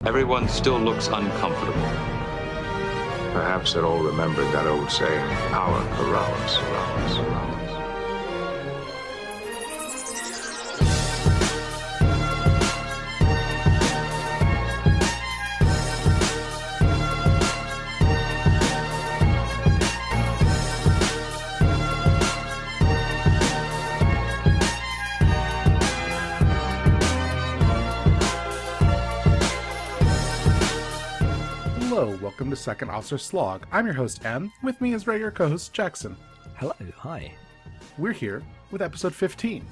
Everyone still looks uncomfortable. Perhaps they'd all remembered that old saying, power corrupts. Hello, welcome to Second Officer Slog. I'm your host, M. With me is regular co-host, Jackson. Hello, hi. We're here with episode 15.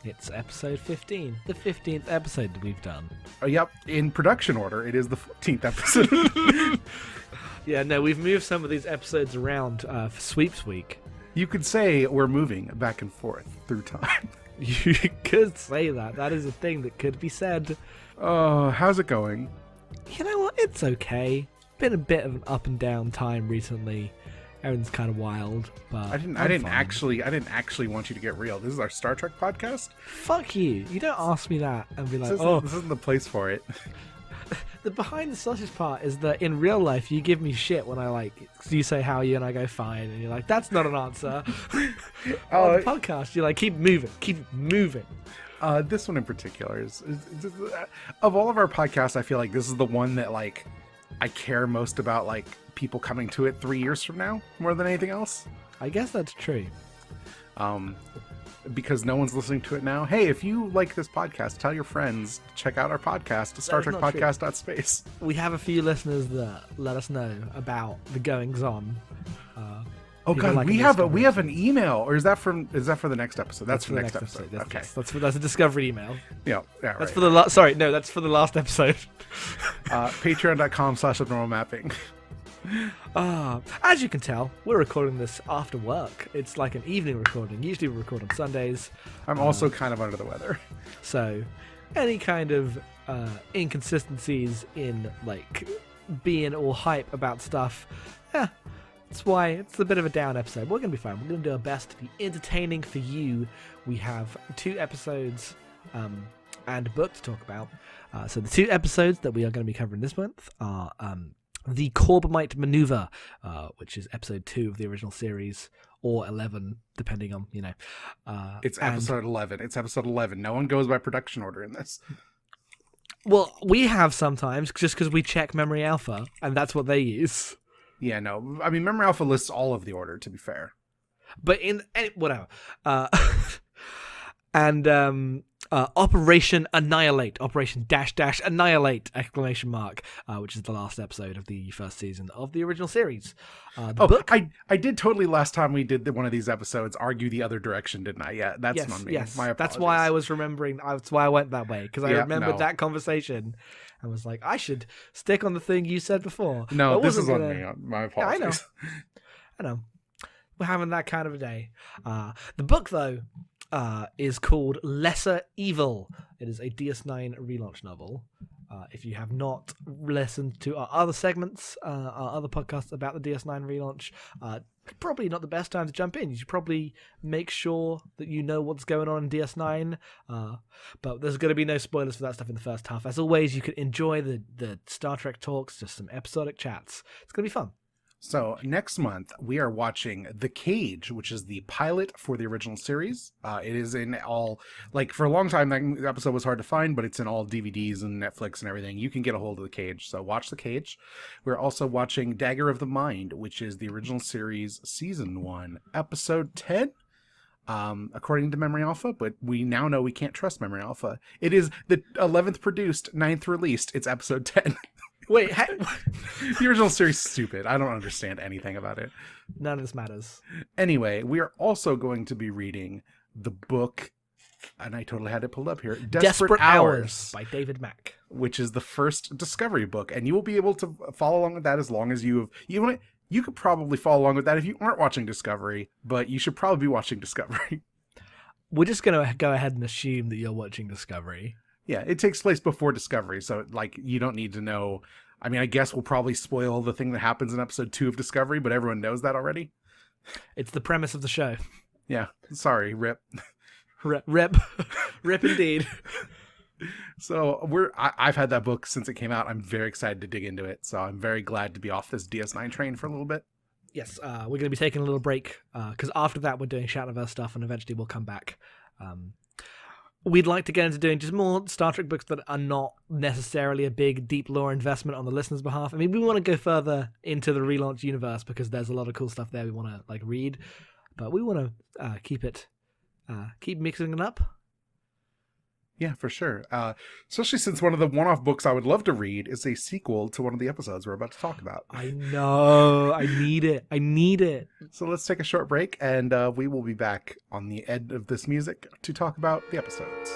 It's episode 15, the 15th episode that we've done. Oh, yep, in production order, it is the 14th episode. Yeah, no, we've moved some of these episodes around for Sweeps Week. You could say we're moving back and forth through time. You could say that. That is a thing that could be said. Oh, how's it going? You know what? It's okay. Been a bit of an up and down time recently. Everything's kind of wild, but I didn't actually want you to get real. This is our Star Trek podcast. Fuck you. You don't ask me that and be like, This isn't the place for it. The behind the sausage part is that in real life you give me shit when you say how are you and I go fine and you're like, that's not an answer. On the podcast you're like, keep moving. This one in particular is of all of our podcasts, I feel like this is the one that like I care most about, like people coming to it 3 years from now more than anything else. I guess that's true. Because no one's listening to it now. Hey, if you like this podcast, tell your friends, check out our podcast, Star Trek Podcast.space. We have a few listeners that let us know about the goings on. Oh god, we have an email, or is that for the next episode? That's for the next episode. Okay, that's a discovery email. Yeah, right. That's for the that's for the last episode. Patreon.com/abnormalmapping. As you can tell, we're recording this after work. It's like an evening recording. Usually we record on Sundays. I'm also kind of under the weather. So any kind of inconsistencies in like being all hype about stuff, that's why it's a bit of a down episode. We're going to be fine. We're going to do our best to be entertaining for you. We have 2 episodes and a book to talk about. So the 2 episodes that we are going to be covering this month are the Corbomite Maneuver, which is episode 2 of the original series, or 11, depending on, It's episode 11. It's episode 11. No one goes by production order in this. Well, we have sometimes, just because we check Memory Alpha, and that's what they use. Yeah, no. I mean, Memory Alpha lists all of the order, to be fair. But whatever. Operation Annihilate, Operation -- Annihilate, ! Which is the last episode of the first season of the original series. Book. I did totally last time we did one of these episodes argue the other direction, didn't I? Yeah, that's on me. Yes, my apologies. That's why I was remembering. That's why I went that way, because I remembered that conversation. I was like, I should stick on the thing you said before. No, this is on me. My apologies. Yeah, I know. We're having that kind of a day. The book, though, is called Lesser Evil. It is a DS9 relaunch novel. If you have not listened to our other segments, our other podcasts about the DS9 relaunch, probably not the best time to jump in. You should probably make sure that you know what's going on in DS9. But there's going to be no spoilers for that stuff in the first half. As always, you can enjoy the Star Trek talks, just some episodic chats. It's going to be fun. So next month, we are watching The Cage, which is the pilot for the original series. It is in all, like, for a long time, that episode was hard to find, but it's in all DVDs and Netflix and everything. You can get a hold of The Cage, so watch The Cage. We're also watching Dagger of the Mind, which is the original series, season 1, episode 10. According to Memory Alpha, but we now know we can't trust Memory Alpha. It is the 11th produced, 9th released. It's episode 10. Wait, the original series is stupid. I don't understand anything about it. None of this matters. Anyway, we are also going to be reading the book, and I totally had it pulled up here, Desperate Hours by David Mack, which is the first Discovery book, and you will be able to follow along with that as long as you could probably follow along with that if you aren't watching Discovery, but you should probably be watching Discovery. We're just going to go ahead and assume that you're watching Discovery. Yeah, it takes place before Discovery, so like you don't need to know. I mean, I guess we'll probably spoil the thing that happens in episode 2 of Discovery, but everyone knows that already. It's the premise of the show. Yeah, sorry, rip. Rip indeed. So I've had that book since it came out. I'm very excited to dig into it. So I'm very glad to be off this DS9 train for a little bit. Yes, we're going to be taking a little break because after that we're doing Shadowverse stuff and eventually we'll come back. We'd like to get into doing just more Star Trek books that are not necessarily a big, deep lore investment on the listener's behalf. I mean, we want to go further into the relaunch universe because there's a lot of cool stuff there we want to like read, but we want to keep mixing it up. Yeah, for sure. Especially since one of the one-off books I would love to read is a sequel to one of the episodes we're about to talk about. I know. I need it. So let's take a short break, and we will be back on the end of this music to talk about the episodes.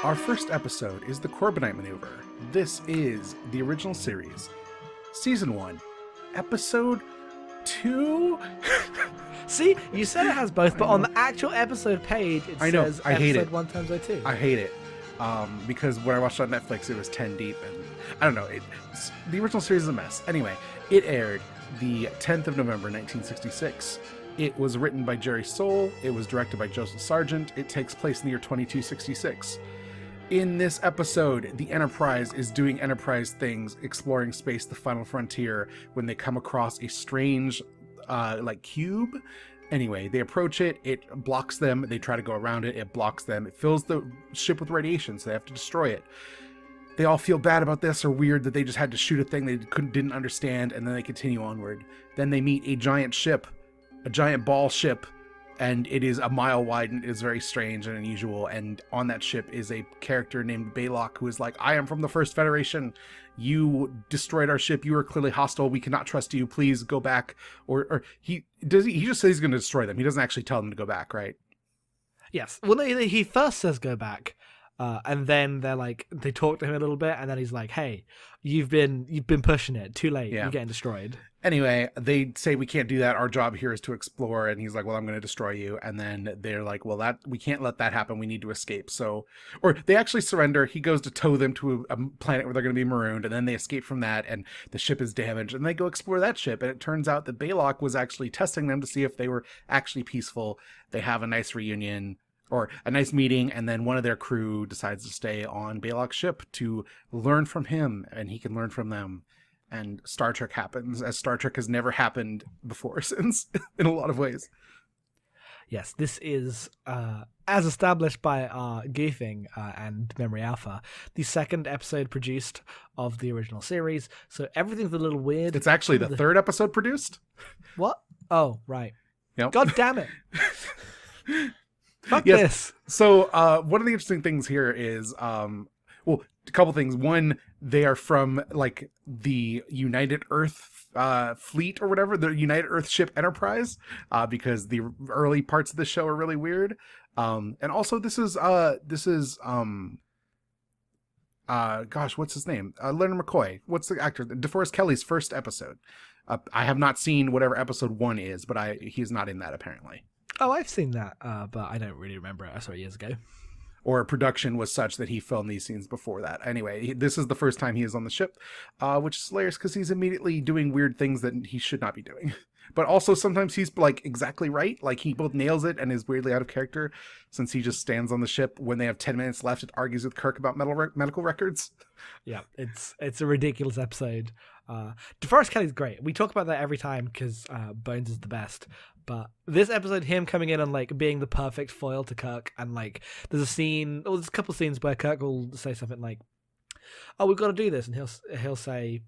Our first episode is the Corbomite Maneuver. This is the original series, Season 1, Episode 2? See, you said it has both, but on the actual episode page, it says I hate episode it. 1 times 02. I hate it. Because when I watched it on Netflix, it was 10 deep, and I don't know. The original series is a mess. Anyway, it aired the 10th of November, 1966. It was written by Jerry Soule. It was directed by Joseph Sargent. It takes place in the year 2266. In this episode, the Enterprise is doing Enterprise things, exploring space, the final frontier, when they come across a strange, cube. Anyway, they approach it, it blocks them, they try to go around it, it blocks them, it fills the ship with radiation, so they have to destroy it. They all feel bad about this, or weird that they just had to shoot a thing they didn't understand, and then they continue onward. Then they meet a giant ship, a giant ball ship, and it is a mile wide, and it is very strange and unusual, and on that ship is a character named Baylock, who is like, I am from the First Federation, you destroyed our ship, you are clearly hostile, we cannot trust you, please go back. Or he just says he's going to destroy them, he doesn't actually tell them to go back, right? Yes. Well, he first says go back, and then they talk to him a little bit, and then he's like, hey, you've been pushing it, too late, you're getting destroyed. Anyway, they say we can't do that. Our job here is to explore. And he's like, well, I'm going to destroy you. And then they're like, well, we can't let that happen. We need to escape. Or they actually surrender. He goes to tow them to a planet where they're going to be marooned. And then they escape from that. And the ship is damaged. And they go explore that ship. And it turns out that Baylock was actually testing them to see if they were actually peaceful. They have a nice reunion, or a nice meeting, and then one of their crew decides to stay on Baylock's ship to learn from him, and he can learn from them. And Star Trek happens, as Star Trek has never happened before since, in a lot of ways. Yes, this is, as established by our Goofing and Memory Alpha, the second episode produced of the original series, so everything's a little weird. It's actually the third episode produced? What? Oh, right. Yep. God damn it. Fuck yes. this. So one of the interesting things here is, a couple things. One, they are from like the United Earth fleet or whatever, the United Earth ship Enterprise, because the early parts of the show are really weird. And also this is gosh, what's his name? Leonard McCoy. What's the actor? DeForest Kelley's first episode. I have not seen whatever episode 1 is, but he's not in that apparently. Oh, I've seen that, but I don't really remember it. I saw it years ago. Or production was such that he filmed these scenes before that. Anyway, this is the first time he is on the ship, which is hilarious because he's immediately doing weird things that he should not be doing. But also sometimes he's like exactly right. Like he both nails it and is weirdly out of character, since he just stands on the ship when they have 10 minutes left and argues with Kirk about medical records. Yeah, it's a ridiculous episode. DeForest Kelley's great. We talk about that every time because Bones is the best. But this episode, him coming in and like being the perfect foil to Kirk, and like there's a couple scenes where Kirk will say something like, "Oh, we've got to do this," and he'll say,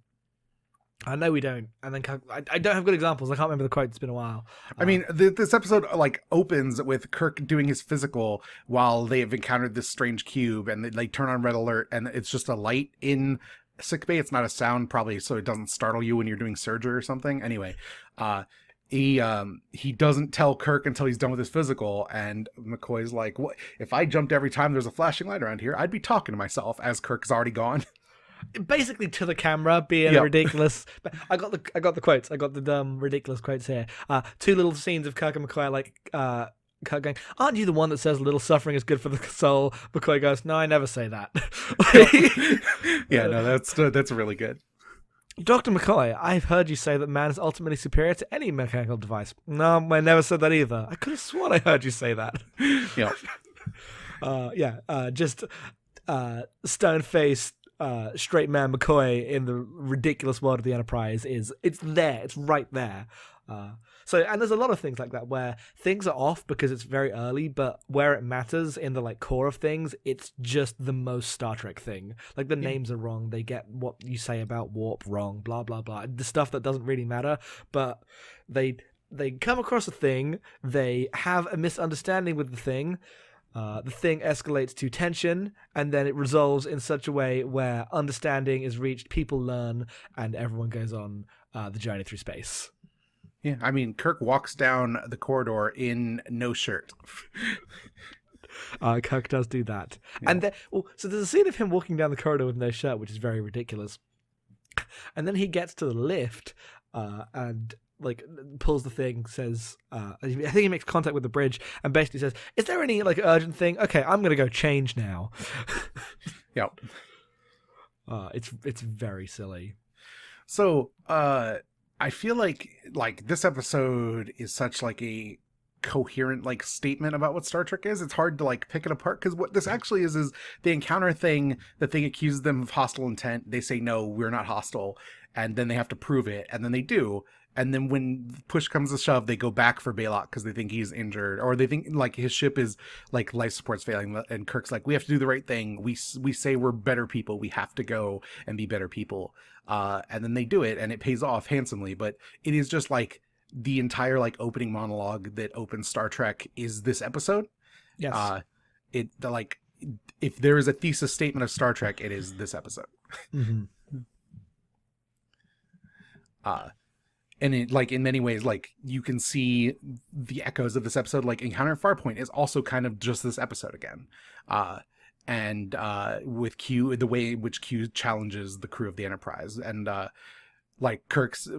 "I know we don't," and then Kirk, I don't have good examples. I can't remember the quote. It's been a while. I mean, this episode like opens with Kirk doing his physical while they have encountered this strange cube, and they turn on red alert, and it's just a light in sickbay. It's not a sound, probably, so it doesn't startle you when you're doing surgery or something. Anyway, he doesn't tell Kirk until he's done with his physical, and McCoy's like, "What if I jumped every time there's a flashing light around here? I'd be talking to myself," as Kirk's already gone. Basically to the camera, being ridiculous. I got the quotes. I got the dumb ridiculous quotes here. Two little scenes of Kirk and McCoy, like Kirk going, "Aren't you the one that says a little suffering is good for the soul?" McCoy goes, "No, I never say that." Yeah, no, that's really good. Dr. McCoy, I've heard you say that man is ultimately superior to any mechanical device. No, I never said that either. I could have sworn I heard you say that. Yeah. Just stone-faced, straight man McCoy in the ridiculous world of the Enterprise it's there. It's right there. And there's a lot of things like that where things are off because it's very early, but where it matters in the like core of things, it's just the most Star Trek thing. Like the names are wrong. They get what you say about warp wrong, blah, blah, blah. The stuff that doesn't really matter, but they come across a thing. They have a misunderstanding with the thing. The thing escalates to tension, and then it resolves in such a way where understanding is reached, people learn, and everyone goes on the journey through space. Yeah, I mean, Kirk walks down the corridor in no shirt. Kirk does do that. Yeah. And so there's a scene of him walking down the corridor with no shirt, which is very ridiculous. And then he gets to the lift and like pulls the thing, says, I think he makes contact with the bridge and basically says, "Is there any like urgent thing? Okay, I'm going to go change now." Yep. It's very silly. So, I feel like this episode is such like a coherent like statement about what Star Trek is. It's hard to like pick it apart, because what this actually is they encounter a thing, the thing accuses them of hostile intent. They say, "No, we're not hostile," and then they have to prove it, and then they do. And then when push comes to shove, they go back for Baylock because they think he's injured, or they think like his ship is like life support's failing. And Kirk's like, "We have to do the right thing. We say we're better people. We have to go and be better people." And then they do it, and it pays off handsomely. But it is just like the entire like opening monologue that opens Star Trek is this episode. Yes. If there is a thesis statement of Star Trek, it is this episode. Mm-hmm. And it, like, in many ways, like, you can see the echoes of this episode. Like, Encounter at Farpoint is also kind of just this episode again. With Q, the way in which Q challenges the crew of the Enterprise. And, like,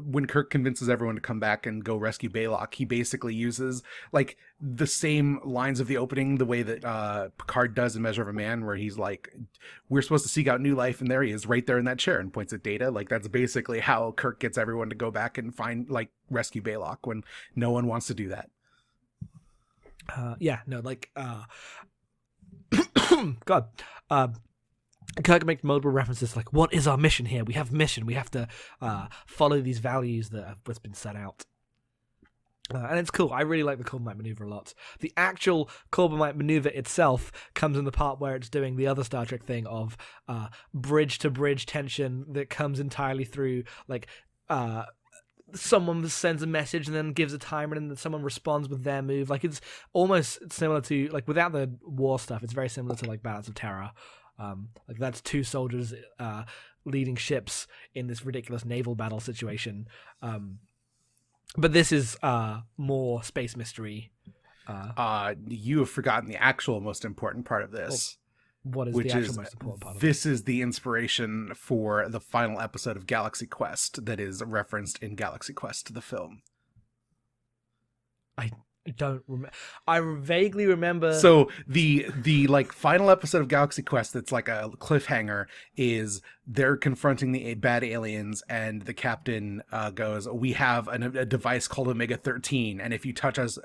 when Kirk convinces everyone to come back and go rescue Baylock, he basically uses, like, the same lines of the opening, the way that Picard does in Measure of a Man, where he's like, "We're supposed to seek out new life," and there he is, right there in that chair, and points at Data. Like, that's basically how Kirk gets everyone to go back and rescue Baylock when no one wants to do that. God. Kirk makes multiple references like, "What is our mission here? We have mission. We have to follow these values that have been set out." And it's cool. I really like the Corbomite maneuver a lot. The actual Corbomite maneuver itself comes in the part where it's doing the other Star Trek thing of bridge-to-bridge tension that comes entirely through, like, someone sends a message and then gives a timer and then someone responds with their move. Like, it's almost similar to, like, without the war stuff, it's very similar to, like, Balance of Terror. Like, that's two soldiers leading ships in this ridiculous naval battle situation. But this is more space mystery. You have forgotten the actual most important part of this. What is the actual most important part of it? This is the inspiration for the final episode of Galaxy Quest that is referenced in Galaxy Quest, the film. I don't remember. I vaguely remember. So the like final episode of Galaxy Quest that's like a cliffhanger is they're confronting the bad aliens, and the captain goes, "We have a device called Omega 13, and if you touch us,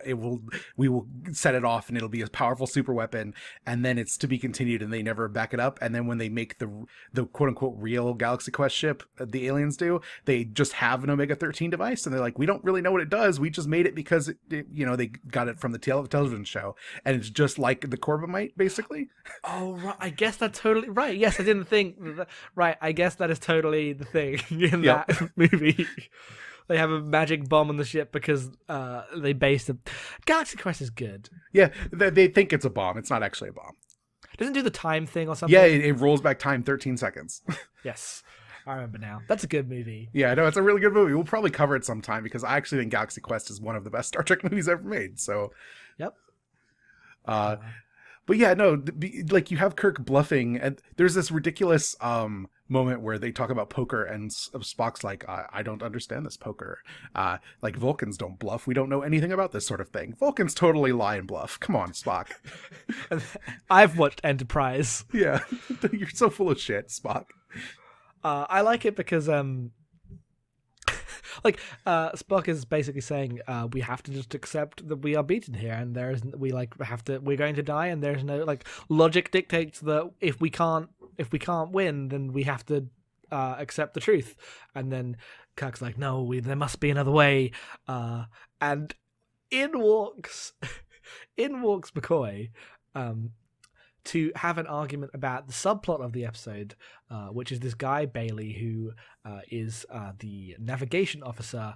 we will set it off, and it'll be a powerful super weapon." And then it's to be continued, and they never back it up. And then when they make the quote unquote real Galaxy Quest ship, the aliens do, they just have an Omega 13 device, and they're like, "We don't really know what it does. We just made it because they got it from the television show, and it's just like the Corbomite, basically." Oh, right. I guess that's totally right. Yes, I didn't think right. I guess that is totally the thing in that movie. They have a magic bomb on the ship because they based it. Galaxy Quest is good. Yeah, they think it's a bomb. It's not actually a bomb. Doesn't it do the time thing or something? Yeah, it rolls back time 13 seconds. Yes. I remember now. That's a good movie. Yeah, no, it's a really good movie. We'll probably cover it sometime because I actually think Galaxy Quest is one of the best Star Trek movies ever made. So, Yep. but yeah, no, like you have Kirk bluffing, and there's this ridiculous moment where they talk about poker, and Spock's like, I don't understand this poker. Like Vulcans don't bluff. We don't know anything about this sort of thing. Vulcans totally lie and bluff. Come on, Spock. I've watched Enterprise. Yeah, you're so full of shit, Spock. I like it because Spock is basically saying we have to just accept that we are beaten here, and we're going to die, and there's no like logic dictates that if we can't win, then we have to accept the truth. And then Kirk's like, no, there must be another way, and in walks McCoy to have an argument about the subplot of the episode, which is this guy Bailey, who is the navigation officer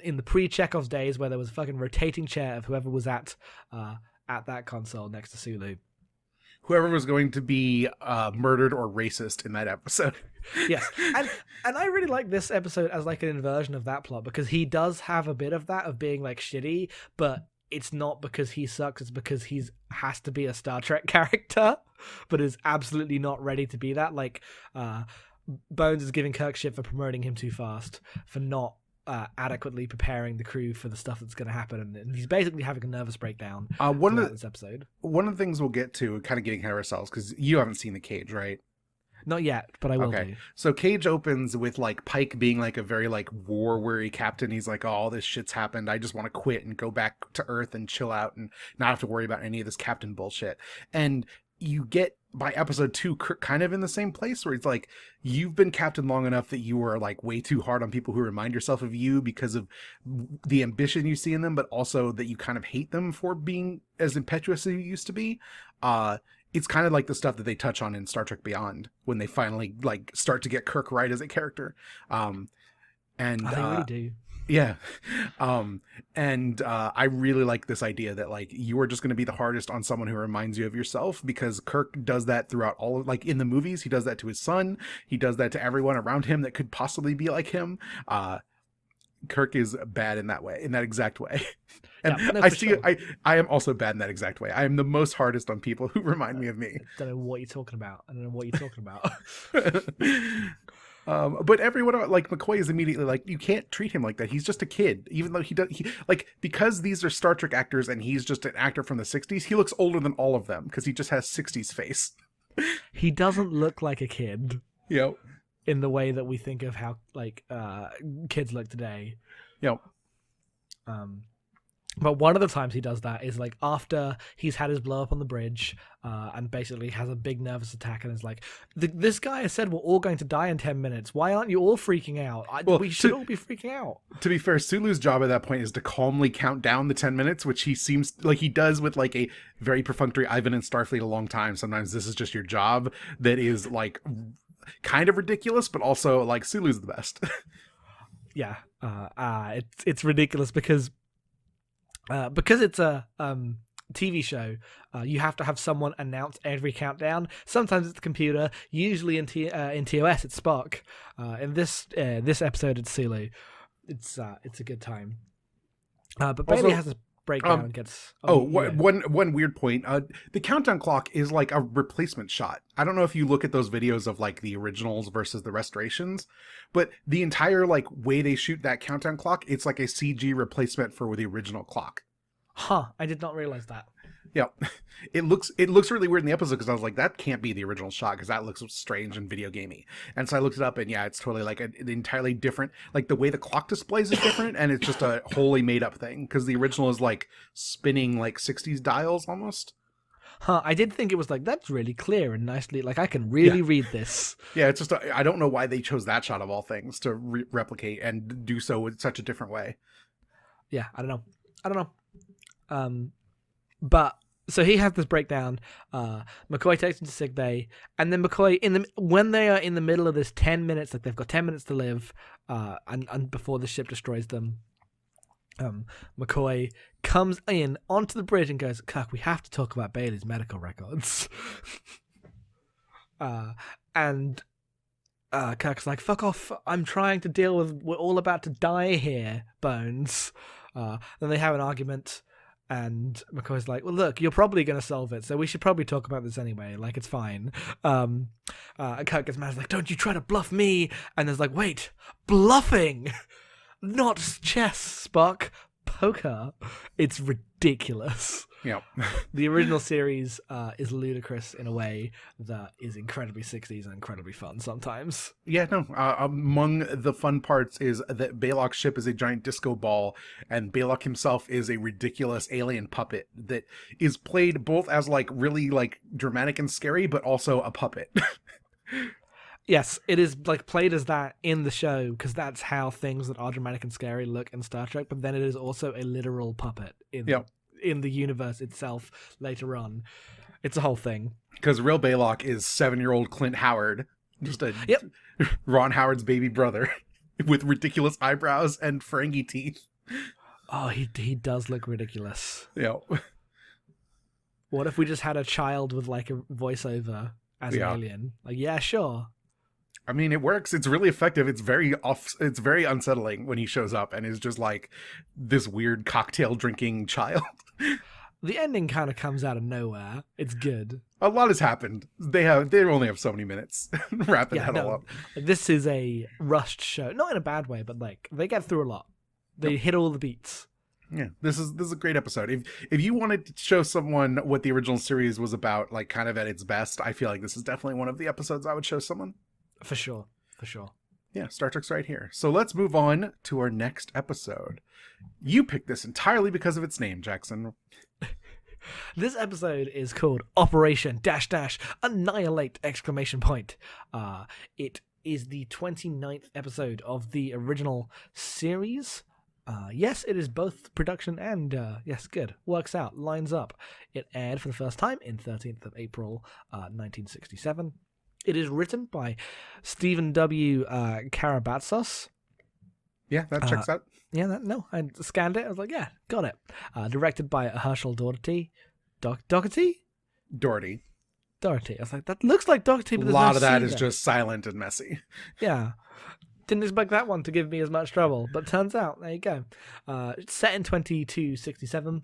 in the pre-Chekhov's days, where there was a fucking rotating chair of whoever was at that console next to Sulu. Whoever was going to be murdered or racist in that episode. Yes, and I really like this episode as like an inversion of that plot, because he does have a bit of that, of being like shitty, but it's not because he sucks, it's because has to be a Star Trek character, but is absolutely not ready to be that. Like, Bones is giving Kirk shit for promoting him too fast, for not adequately preparing the crew for the stuff that's going to happen, and he's basically having a nervous breakdown throughout this episode. One of the things we'll get to, kind of getting ahead of ourselves, because you haven't seen The Cage, right? Not yet, but I will do. So Cage opens with like Pike being like a very like war-weary captain. He's like, oh, all this shit's happened. I just want to quit and go back to Earth and chill out and not have to worry about any of this captain bullshit. And you get by episode 2 Kirk kind of in the same place, where it's like, you've been captain long enough that you are like way too hard on people who remind yourself of you because of the ambition you see in them, but also that you kind of hate them for being as impetuous as you used to be. It's kind of like the stuff that they touch on in Star Trek Beyond when they finally like start to get Kirk right as a character. And they really do. Yeah. I really like this idea that like you are just going to be the hardest on someone who reminds you of yourself, because Kirk does that throughout all of, like in the movies, he does that to his son. He does that to everyone around him that could possibly be like him. Kirk is bad in that way, in that exact way. And yeah, no, I am also bad in that exact way. I am the most hardest on people who remind me of me. I don't know what you're talking about. But everyone, like McCoy, is immediately like, you can't treat him like that. He's just a kid, even though he like, because these are Star Trek actors and he's just an actor from the 60s, he looks older than all of them because he just has 60s face. He doesn't look like a kid. Yep. In the way that we think of how like kids look today. Yep. But one of the times he does that is like after he's had his blow up on the bridge, and basically has a big nervous attack, and is like, this guy has said we're all going to die in 10 minutes. Why aren't you all freaking out? We should all be freaking out. To be fair, Sulu's job at that point is to calmly count down the 10 minutes, which he seems like he does with like a very perfunctory, I've been in Starfleet a long time. Sometimes this is just your job. That is like kind of ridiculous, but also like Sulu's the best. Yeah. It's ridiculous because it's a TV show, you have to have someone announce every countdown. Sometimes it's the computer, usually in TOS it's Spock. In this episode it's Sulu. It's a good time. But Bailey has a breakdown and gets... One weird point. The countdown clock is like a replacement shot. I don't know if you look at those videos of like the originals versus the restorations, but the entire like way they shoot that countdown clock, it's like a CG replacement for the original clock. Huh, I did not realize that. Yeah, it looks really weird in the episode because I was like, that can't be the original shot because that looks strange and video gamey. And so I looked it up, and yeah, it's totally like an entirely different, like the way the clock displays is different, and it's just a wholly made up thing because the original is like spinning like 60s dials almost. Huh, I did think it was like, that's really clear and nicely, like I can really read this. Yeah, it's just, I don't know why they chose that shot of all things to replicate and do so in such a different way. Yeah, I don't know. But so he has this breakdown. McCoy takes him to sickbay, and then McCoy when they are in the middle of this 10 minutes, like they've got 10 minutes to live, and before the ship destroys them, McCoy comes in onto the bridge and goes, "Kirk, we have to talk about Bailey's medical records." And Kirk's like, fuck off, I'm trying to deal with, we're all about to die here, Bones. Then they have an argument, and McCoy's like, well, look, you're probably going to solve it, so we should probably talk about this anyway, like, it's fine. Kirk gets mad, like, don't you try to bluff me, and there's like, wait, bluffing! Not chess, Spock, poker. It's ridiculous. Yeah. The original series is ludicrous in a way that is incredibly 60s and incredibly fun sometimes. Yeah, no. Among the fun parts is that Baylock's ship is a giant disco ball, and Baylock himself is a ridiculous alien puppet that is played both as like really like dramatic and scary, but also a puppet. Yes, it is like played as that in the show because that's how things that are dramatic and scary look in Star Trek. But then it is also a literal puppet in the universe itself later on. It's a whole thing. Because real Baylock is 7-year-old Clint Howard, just Ron Howard's baby brother, with ridiculous eyebrows and Ferengi teeth. Oh, he does look ridiculous. Yeah. What if we just had a child with like a voiceover as an alien? Like, yeah, sure. I mean, it works. It's really effective. It's very unsettling when he shows up and is just like this weird cocktail drinking child. The ending kind of comes out of nowhere. It's good. A lot has happened. They only have so many minutes wrapping that all up. This is a rushed show, not in a bad way, but like they get through a lot. They hit all the beats. Yeah, this is a great episode. If you wanted to show someone what the original series was about, like kind of at its best, I feel like this is definitely one of the episodes I would show someone. For sure. Yeah, Star Trek's right here. So let's move on to our next episode. You picked this entirely because of its name, Jackson. This episode is called Operation -- Annihilate ! It is the 29th episode of the original series. Yes, it is both production and, yes, good. Works out, lines up. It aired for the first time in 13th of April, 1967. It is written by Stephen W. Karabatsos. Yeah, that checks out. Yeah, I scanned it. I was like, yeah, got it. Directed by Herschel Doherty. Doherty. I was like, that looks like Doherty, but a lot of that is just silent and messy. Yeah. Didn't expect that one to give me as much trouble, but turns out, there you go. It's set in 2267.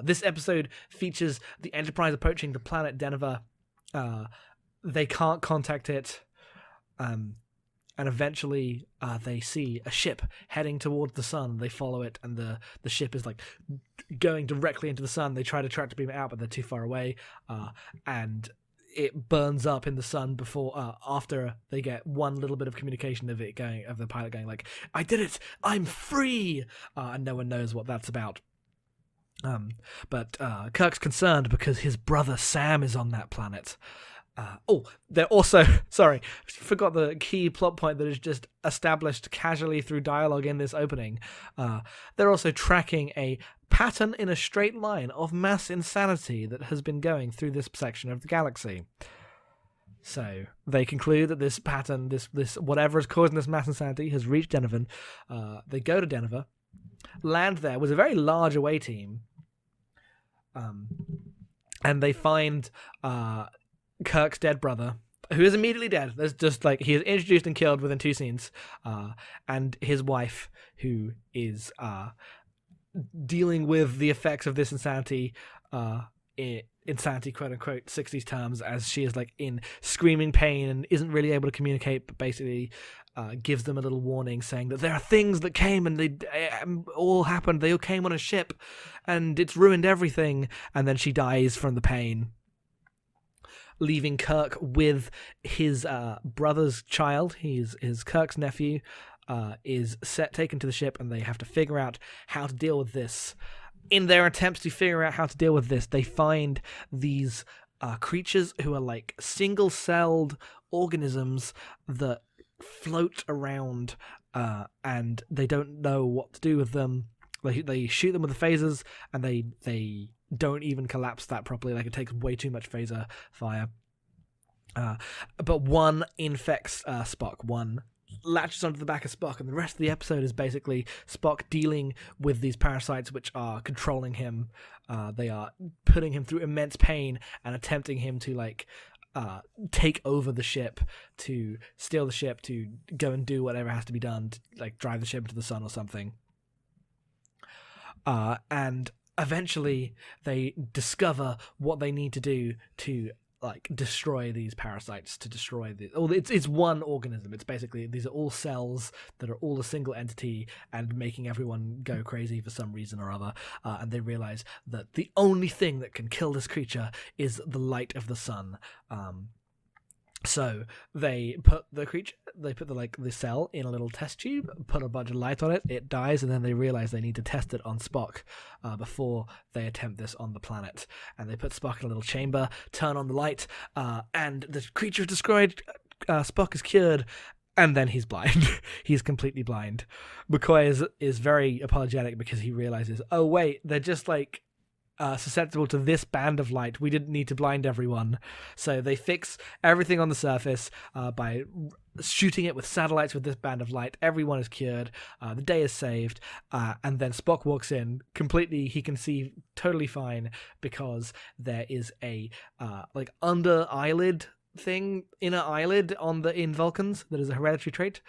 This episode features the Enterprise approaching the planet Denver. They can't contact it, and eventually they see a ship heading towards the sun. They follow it, and the ship is like going directly into the sun. They try to track to beam it out, but they're too far away, and it burns up in the sun after they get one little bit of communication of the pilot going like, "I did it! I'm free!" And no one knows what that's about. But Kirk's concerned because his brother Sam is on that planet. They're also, sorry, forgot the key plot point that is just established casually through dialogue in this opening. They're also tracking a pattern in a straight line of mass insanity that has been going through this section of the galaxy. So they conclude that this pattern, this whatever is causing this mass insanity, has reached Denver. They go to Denver, land there with a very large away team, and they find Kirk's dead brother, who is immediately dead. There's just like he is introduced and killed within 2 scenes, and his wife, who is dealing with the effects of this insanity, insanity quote unquote 60s terms, as she is like in screaming pain and isn't really able to communicate, but basically gives them a little warning saying that there are things that came and they all happened. They all came on a ship, and it's ruined everything. And then she dies from the pain, leaving Kirk with his brother's child. He's Kirk's nephew, is taken to the ship, and they have to figure out how to deal with this. In their attempts to figure out how to deal with this, they find these creatures who are like single-celled organisms that float around, and they don't know what to do with them. They shoot them with the phasers, and they don't even collapse that properly. Like, it takes way too much phaser fire. But one infects Spock. One latches onto the back of Spock, and the rest of the episode is basically Spock dealing with these parasites which are controlling him. They are putting him through immense pain and attempting him to take over the ship, to steal the ship, to go and do whatever has to be done, to like drive the ship into the sun or something. And eventually they discover what they need to do to like destroy these parasites, to destroy it's one organism. It's basically, these are all cells that are all a single entity and making everyone go crazy for some reason or other. And they realize that the only thing that can kill this creature is the light of the sun. So they put the cell in a little test tube, put a bunch of light on it, it dies, and then they realize they need to test it on Spock before they attempt this on the planet. And they put Spock in a little chamber, turn on the light, and the creature is destroyed. Spock is cured, and then he's blind. He's completely blind. McCoy is very apologetic because he realizes, oh wait, they're just like susceptible to this band of light. We didn't need to blind everyone. So they fix everything on the surface by shooting it with satellites with this band of light. Everyone is cured. The day is saved. And then Spock walks in completely. He can see totally fine because there is a like under eyelid thing, inner eyelid in Vulcans that is a hereditary trait.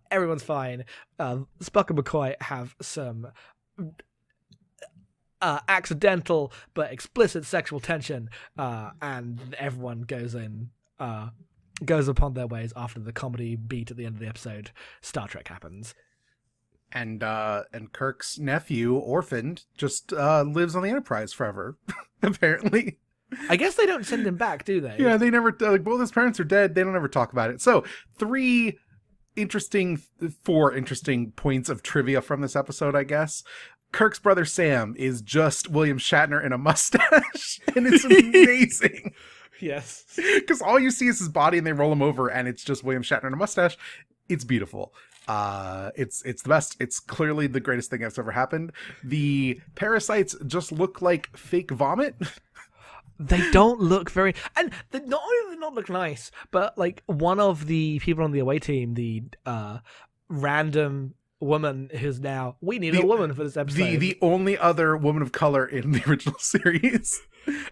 Everyone's fine. Spock and McCoy have some accidental but explicit sexual tension, and everyone goes upon their ways after the comedy beat at the end of the episode. Star Trek happens. And Kirk's nephew, orphaned, just lives on the Enterprise forever, apparently. I guess they don't send him back, do they? Yeah, they never, like, both his parents are dead. They don't ever talk about it. So, four interesting points of trivia from this episode, I guess. Kirk's brother Sam is just William Shatner in a mustache, and it's amazing. Yes. Because all you see is his body, and they roll him over, and it's just William Shatner in a mustache. It's beautiful. It's the best. It's clearly the greatest thing that's ever happened. The parasites just look like fake vomit. They don't look very, and not only do they not look nice, but like one of the people on the away team, the random woman who's now, we need a woman for this episode. The only other woman of color in the original series.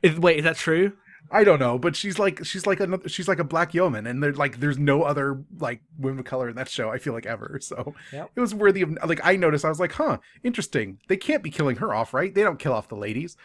Wait, is that true? I don't know, but she's like a black yeoman, and there's no other like women of color in that show, I feel like, ever. So Yep. It was worthy of, like, I noticed, I was like, huh, interesting. They can't be killing her off, right? They don't kill off the ladies.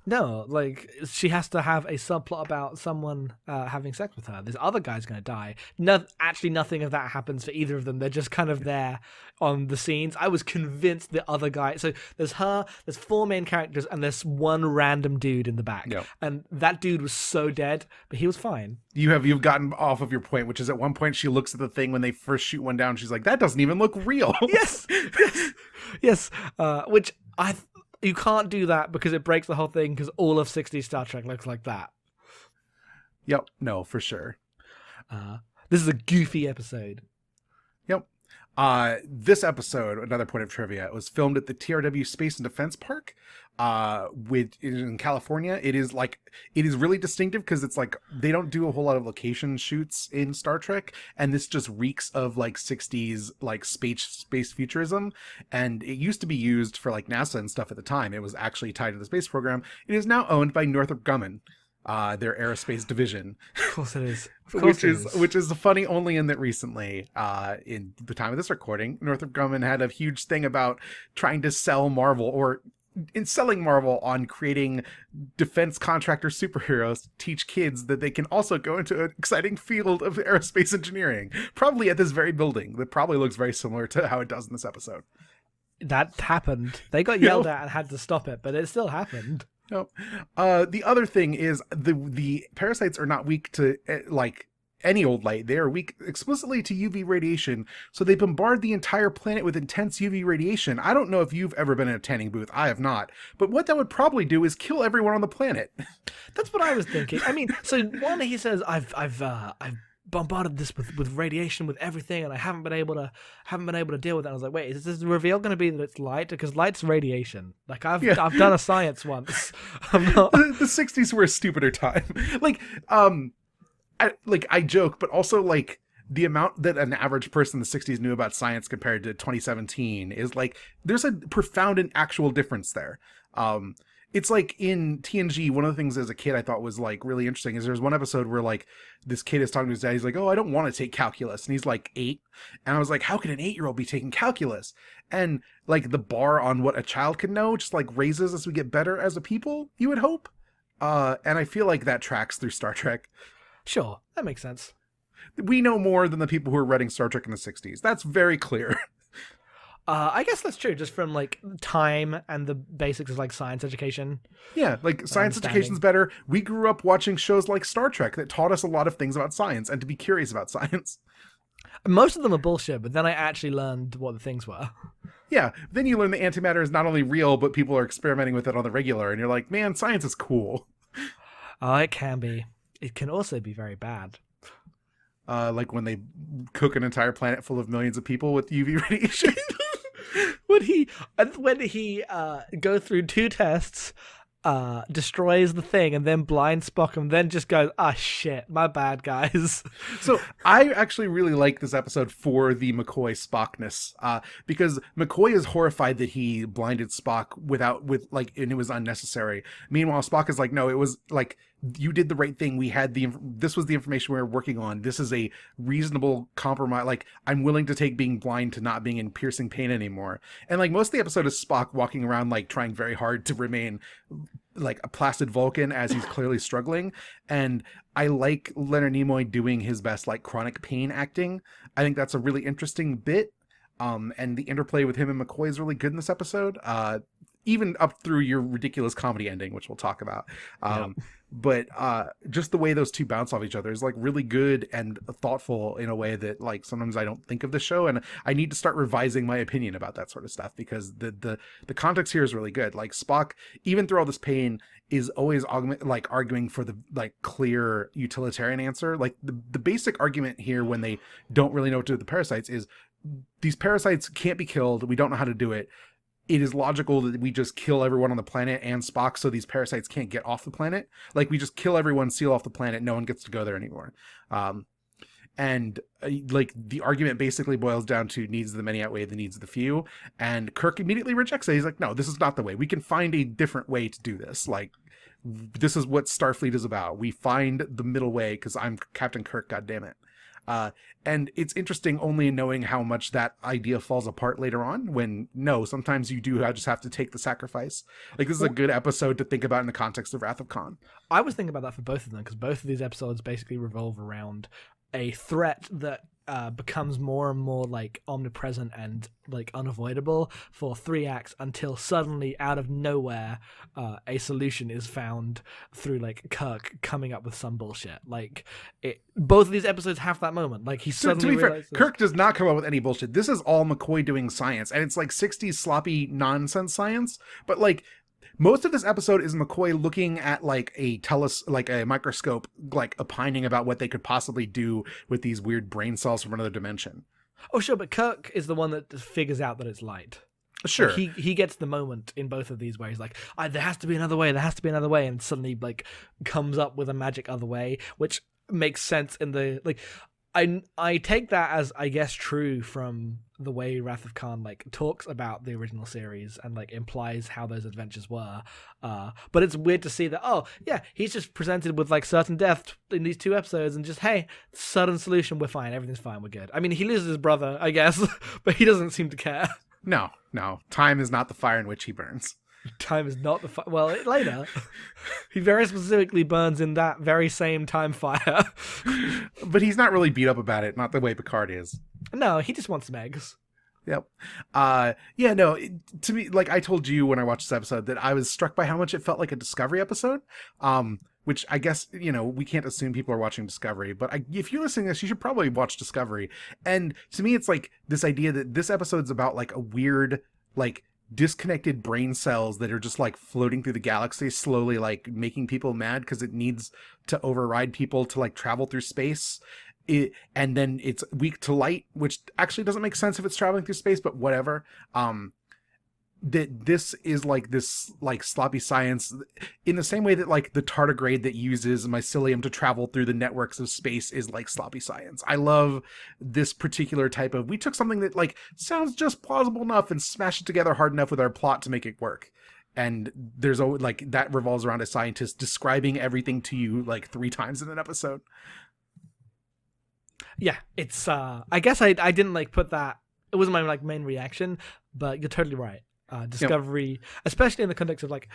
No, like, she has to have a subplot about someone having sex with her. This other guy's going to die. No, actually, nothing of that happens for either of them. They're just kind of there on the scenes. I was convinced the other guy... So there's her, there's four main characters, and there's one random dude in the back. Yep. And that dude was so dead, but he was fine. You've gotten off of your point, which is at one point she looks at the thing when they first shoot one down. She's like, that doesn't even look real. Yes. Which you can't do that because it breaks the whole thing, because all of 60s Star Trek looks like that. Yep. No, for sure. This is a goofy episode. Yep. This episode, another point of trivia, it was filmed at the TRW Space and Defense Park, in California. It is really distinctive because it's like they don't do a whole lot of location shoots in Star Trek, and this just reeks of like 60s like space futurism. And it used to be used for like NASA and stuff at the time. It was actually tied to the space program. It is now owned by Northrop Grumman, their aerospace division. Of course it is. Which is funny only in that recently, in the time of this recording, Northrop Grumman had a huge thing about trying to sell Marvel, or in selling Marvel on creating defense contractor superheroes to teach kids that they can also go into an exciting field of aerospace engineering, probably at this very building that probably looks very similar to how it does in this episode. That happened. They got yelled at and had to stop it, but it still happened. No. The other thing is the parasites are not weak to like any old light. They are weak explicitly to UV radiation, so they bombard the entire planet with intense UV radiation. I don't know if you've ever been in a tanning booth. I have not. But what that would probably do is kill everyone on the planet. That's what I was thinking. I mean, so one, he says, I've bombarded this with radiation, with everything, and I haven't been able to deal with it. I was like, wait, is this reveal going to be that it's light? Because light's radiation. Like, I've done a science once. I'm not... The 60s were a stupider time. I joke, but also like the amount that an average person in the 60s knew about science compared to 2017 is like, there's a profound and actual difference there. It's like in TNG, one of the things as a kid I thought was like really interesting is there's one episode where like this kid is talking to his dad. He's like, "Oh, I don't want to take calculus," and he's like 8, and I was like, "How can an 8-year-old be taking calculus?" And like the bar on what a child can know just like raises as we get better as a people. You would hope, and I feel like that tracks through Star Trek. Sure, that makes sense. We know more than the people who were writing Star Trek in the 60s. That's very clear. I guess that's true, just from like time and the basics of like science education. Yeah, like science education's better. We grew up watching shows like Star Trek that taught us a lot of things about science and to be curious about science. Most of them are bullshit, but then I actually learned what the things were. Yeah, then you learn that antimatter is not only real, but people are experimenting with it on the regular, and you're like, man, science is cool. Oh, it can be. It can also be very bad. Like when they cook an entire planet full of millions of people with UV radiation. when he go through 2 tests, destroys the thing, and then blind Spock him, then just goes, "Ah, shit, my bad, guys." So I actually really like this episode for the McCoy Spockness, because McCoy is horrified that he blinded Spock and it was unnecessary. Meanwhile, Spock is like, no, it was like, you did the right thing. This was the information we were working on. This is a reasonable compromise. Like, I'm willing to take being blind to not being in piercing pain anymore. And like most of the episode is Spock walking around, like trying very hard to remain like a placid Vulcan as he's clearly struggling. And I like Leonard Nimoy doing his best, like chronic pain acting. I think that's a really interesting bit. And the interplay with him and McCoy is really good in this episode. Even up through your ridiculous comedy ending, which we'll talk about. But just the way those two bounce off each other is like really good and thoughtful in a way that like sometimes I don't think of the show, and I need to start revising my opinion about that sort of stuff, because the context here is really good. Like Spock, even through all this pain, is always arguing for the like clear utilitarian answer. Like the basic argument here when they don't really know what to do with the parasites is these parasites can't be killed. We don't know how to do it. It is logical that we just kill everyone on the planet and Spock so these parasites can't get off the planet. Like, we just kill everyone, seal off the planet, no one gets to go there anymore. Like, the argument basically boils down to needs of the many outweigh the needs of the few. And Kirk immediately rejects it. He's like, no, this is not the way. We can find a different way to do this. Like, this is what Starfleet is about. We find the middle way because I'm Captain Kirk, goddammit. And it's interesting only in knowing how much that idea falls apart later on when, no, sometimes you do just have to take the sacrifice. Like, this is a good episode to think about in the context of Wrath of Khan. I was thinking about that for both of them, because both of these episodes basically revolve around a threat that becomes more and more like omnipresent and like unavoidable for 3 acts until suddenly out of nowhere a solution is found through like Kirk coming up with some bullshit. Like both of these episodes have that moment. Like he suddenly to be fair, Kirk does not come up with any bullshit. This is all McCoy doing science, and it's like 60s sloppy nonsense science, but like most of this episode is McCoy looking at like a microscope, like opining about what they could possibly do with these weird brain cells from another dimension. Oh, sure, but Kirk is the one that figures out that it's light. Sure. Like he gets the moment in both of these where he's like, there has to be another way, and suddenly like comes up with a magic other way, which makes sense in the like. I take that as, I guess, true from the way Wrath of Khan like talks about the original series and like implies how those adventures were. But it's weird to see that, oh yeah, he's just presented with like certain death in these 2 episodes and just, hey, sudden solution, we're fine, everything's fine, we're good. I mean, he loses his brother, I guess, but he doesn't seem to care. No. Time is not the fire in which he burns. Time is not the fire. Well, later, he very specifically burns in that very same time fire. But he's not really beat up about it, not the way Picard is. No, he just wants some eggs. Yep. To me, like I told you when I watched this episode, that I was struck by how much it felt like a Discovery episode. Which I guess, we can't assume people are watching Discovery, but if you're listening to this, you should probably watch Discovery. And to me, it's like this idea that this episode's about like a weird, like, disconnected brain cells that are just like floating through the galaxy, slowly like making people mad because it needs to override people to like travel through space. And then it's weak to light, which actually doesn't make sense if it's traveling through space, but whatever. That this is like this like sloppy science in the same way that like the tardigrade that uses mycelium to travel through the networks of space is like sloppy science. I love this particular type of, we took something that like sounds just plausible enough and smashed it together hard enough with our plot to make it work. and there's always like that revolves around a scientist describing everything to you like 3 times in an episode. Yeah, it's I guess I didn't like put that, it wasn't my like main reaction, but you're totally right. Discovery, especially in the context of like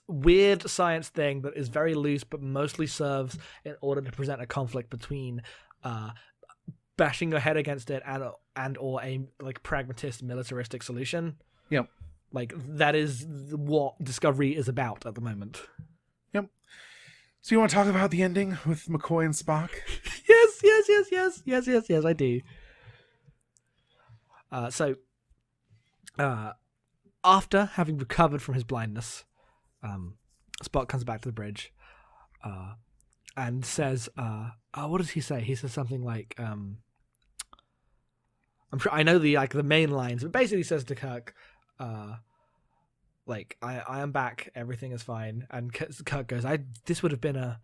weird science thing that is very loose but mostly serves in order to present a conflict between bashing your head against it and or a like pragmatist militaristic solution. Yep. Like that is what Discovery is about at the moment. Yep. So you want to talk about the ending with McCoy and Spock? Yes, I do. So after having recovered from his blindness, Spock comes back to the bridge and says, what does he say? He says something like, I'm sure I know the main lines, but basically says to Kirk, like, I am back, everything is fine. And Kirk goes, this would have been an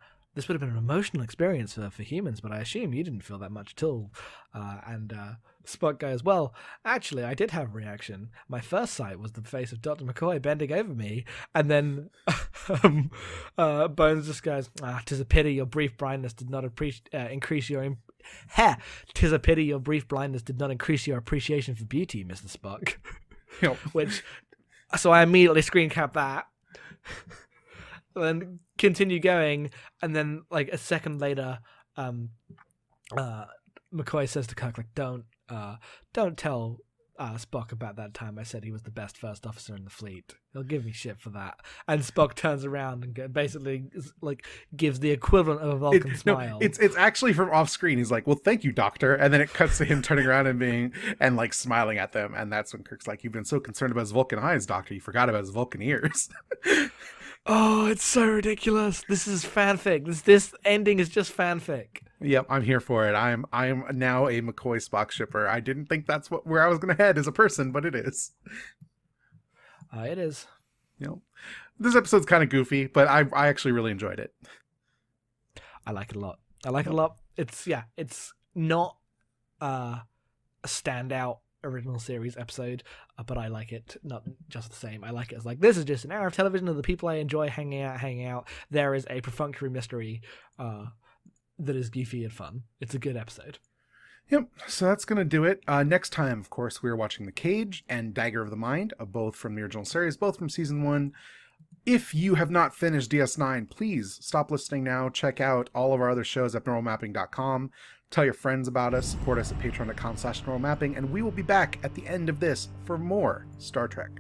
emotional experience for humans, but I assume you didn't feel that much at all. And Spock goes, well, actually, I did have a reaction. My first sight was the face of Dr. McCoy bending over me. And then Bones just goes, 'tis a pity your brief blindness did not increase your... "'Tis a pity your brief blindness did not increase your appreciation for beauty, Mr. Spock." Which... So I immediately screen cap that. And then continue going, and then like a second later, McCoy says to Kirk, like, don't tell Spock about that time I said he was the best first officer in the fleet. He'll give me shit for that. And Spock turns around and basically like gives the equivalent of a Vulcan smile. It's actually from off screen. He's like, well, thank you, Doctor. And then it cuts to him turning around and like smiling at them. And that's when Kirk's like, you've been so concerned about his Vulcan eyes, Doctor, you forgot about his Vulcan ears. Oh, it's so ridiculous. This is fanfic. This ending is just fanfic. Yep, I'm here for it. I am now a McCoy Spock shipper. I didn't think that's where I was going to head as a person, but it is. It is. This episode's kind of goofy, but I actually really enjoyed it. I like it a lot. It's not a standout original series episode, but I like it not just the same. I like it as like, this is just an hour of television of the people I enjoy hanging out. There is a perfunctory mystery that is goofy and fun. It's a good episode. Yep, so that's going to do it. Next time, of course, we're watching The Cage and Dagger of the Mind, both from the original series, both from season 1. If you have not finished DS9, please stop listening now. Check out all of our other shows at normalmapping.com. Tell your friends about us. Support us at patreon.com/normalmapping. And we will be back at the end of this for more Star Trek.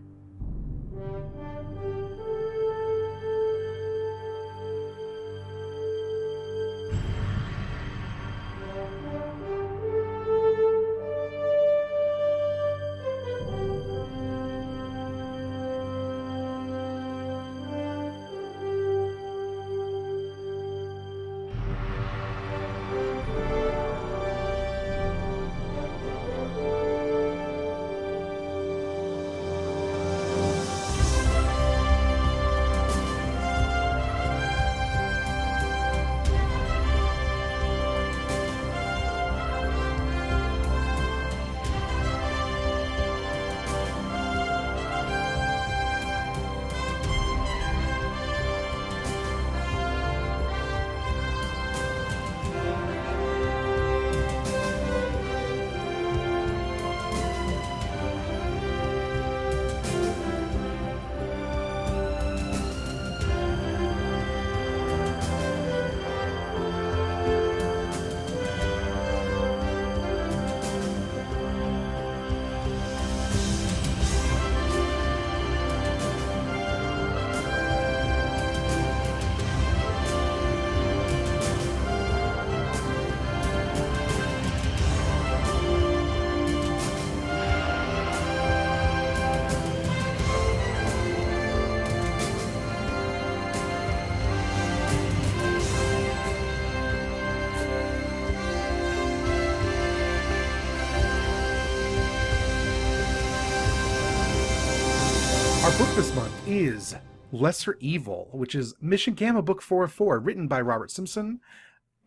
Our book this month is Lesser Evil, which is Mission Gamma Book 404, written by Robert Simpson,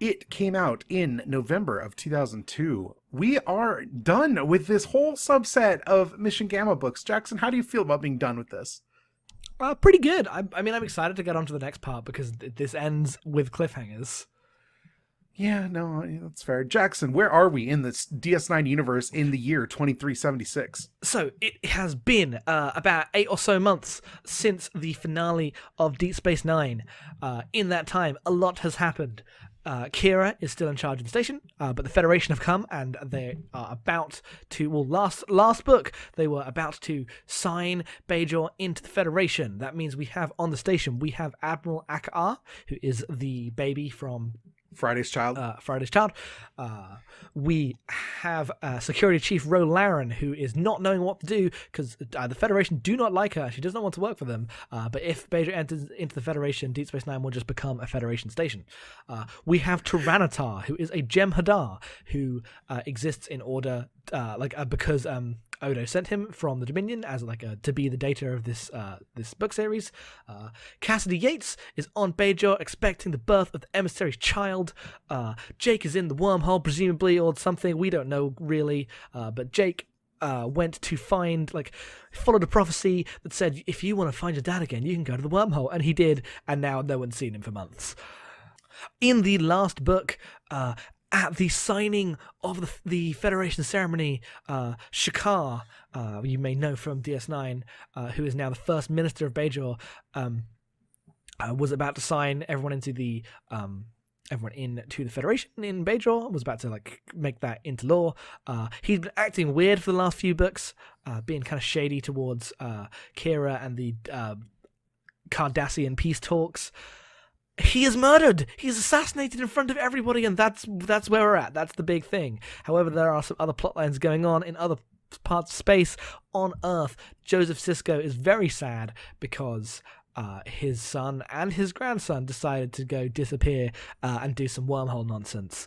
It came out in November of 2002. We are done with this whole subset of Mission Gamma books. Jackson, how do you feel about being done with this? Pretty good. I mean, I'm excited to get on to the next part because this ends with cliffhangers. Yeah, no, that's fair. Jackson, where are we in this DS9 universe in the year 2376? So it has been about 8 or so months since the finale of Deep Space Nine. In that time, a lot has happened. Kira is still in charge of the station, but the Federation have come and they are about to, well, last book, they were about to sign Bajor into the Federation. That means we have on the station, we have Admiral Akar, who is the baby from Friday's Child. We have Security Chief Ro Laren, who is not knowing what to do because the Federation do not like her. She does not want to work for them. But if Bajor enters into the Federation, Deep Space Nine will just become a Federation station. We have Tyranitar, who is a Jem'Hadar, who exists in order, because Odo sent him from the Dominion as to be the data of this book series. Cassidy Yates is on Bajor expecting the birth of the emissary's child. Jake is in the wormhole, presumably, or something. We don't know really. But Jake went to followed a prophecy that said, if you want to find your dad again, you can go to the wormhole. And he did, and now no one's seen him for months. In the last book, at the signing of the Federation ceremony, Shakar, you may know from DS9, who is now the first minister of Bajor, was about to sign everyone into the Federation in Bajor, was about to make that into law. He's been acting weird for the last few books, being kind of shady towards Kira and the Cardassian peace talks. He is murdered. He's assassinated in front of everybody, and that's where we're at. That's the big thing. However, there are some other plot lines going on in other parts of space. On Earth, Joseph Sisko is very sad because his son and his grandson decided to go disappear and do some wormhole nonsense.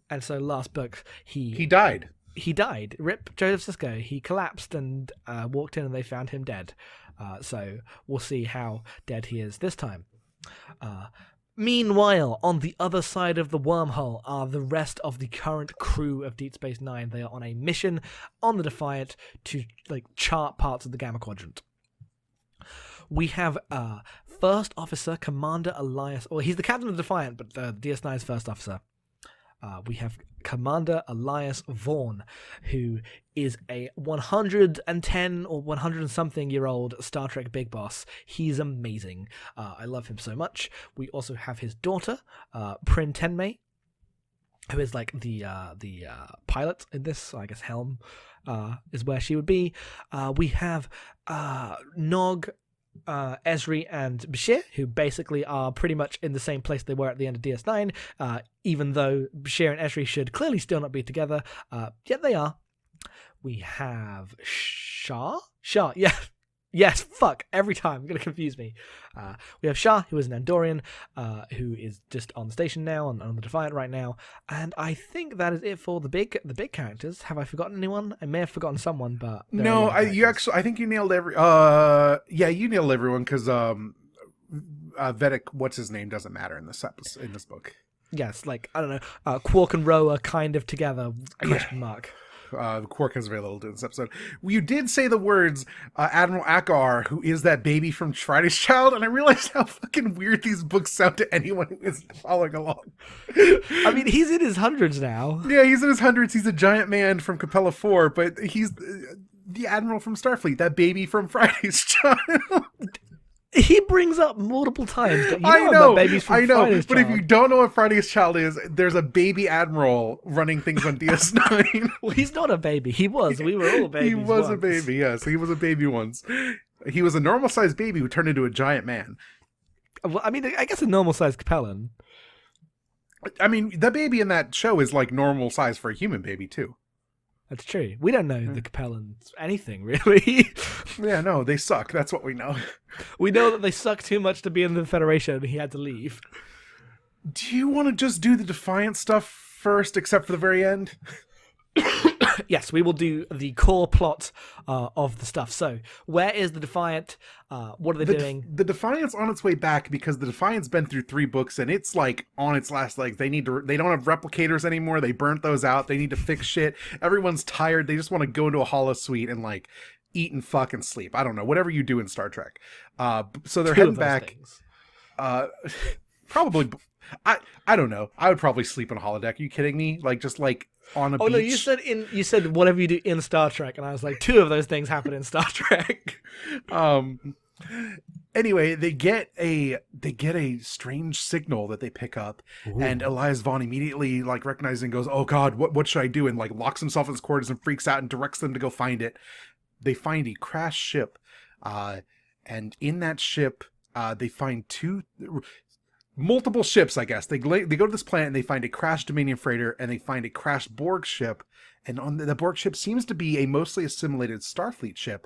And so last book, he died. He died. Rip Joseph Sisko. He collapsed and walked in, and they found him dead. So we'll see how dead he is this time. Meanwhile, on the other side of the wormhole are the rest of the current crew of Deep Space Nine. They are on a mission on the Defiant to chart parts of the Gamma Quadrant. We have First Officer Commander Elias, or he's the captain of the Defiant, but DS9's first officer. We have Commander Elias Vaughn, who is a 110 or 100-something-year-old Star Trek big boss. He's amazing. I love him so much. We also have his daughter, Prin Tenmei, who is the pilot in this. So I guess Helm is where she would be. We have Nog, Esri and Bashir, who basically are pretty much in the same place they were at the end of DS9, even though Bashir and Esri should clearly still not be together, yet they are. We have Shah, yeah. Yes, fuck, every time, you're going to confuse me. We have Shah, who is an Andorian, who is just on the station now, on the Defiant right now, and I think that is it for the big characters. Have I forgotten anyone? I may have forgotten someone, but... No, I think you nailed you nailed everyone, because Vedic, what's his name, doesn't matter in this book. Yes, I don't know, Quark and Ro are kind of together, question mark. Quark has very little to do in this episode. You did say the words Admiral Akar, who is that baby from Friday's Child, and I realized how fucking weird these books sound to anyone who is following along. I mean, he's in his hundreds now. Yeah, he's in his hundreds. He's a giant man from Capella 4, but he's the Admiral from Starfleet, that baby from Friday's Child. He brings up multiple times that I know, babies from Friday's but Child. If you don't know what Friday's Child is, there's a baby admiral running things on DS9. Well, he's not a baby. He was. We were all babies. He was once. a baby, yes. He was a baby once. He was a normal-sized baby who turned into a giant man. Well, I mean, I guess a normal-sized Capellan. I mean, the baby in that show is normal size for a human baby, too. That's true. We don't know the Capellans anything, really. Yeah, no, they suck. That's what we know. We know that they suck too much to be in the Federation and he had to leave. Do you want to just do the Defiant stuff first, except for the very end? Yes, we will do the core plot of the stuff. So, where is the Defiant? What are they doing? The Defiant's on its way back because the Defiant's been through 3 books and it's like on its last legs. They don't have replicators anymore. They burnt those out. They need to fix shit. Everyone's tired. They just want to go into a holosuite and like eat and fuck and sleep. I don't know, whatever you do in Star Trek. So they're heading back. Probably. I don't know. I would probably sleep on a holodeck. Are you kidding me? Like just like on a beach. Oh no, you said whatever you do in Star Trek, and I was like, 2 of those things happen in Star Trek. Anyway, they get a strange signal that they pick up. Ooh. And Elias Vaughn immediately like recognizes and goes, "Oh God, what should I do?" And like locks himself in his quarters and freaks out and directs them to go find it. They find a crashed ship, and in that ship, they find multiple ships, I guess. They go to this planet and they find a crashed Dominion freighter and they find a crashed Borg ship. And on the Borg ship seems to be a mostly assimilated Starfleet ship.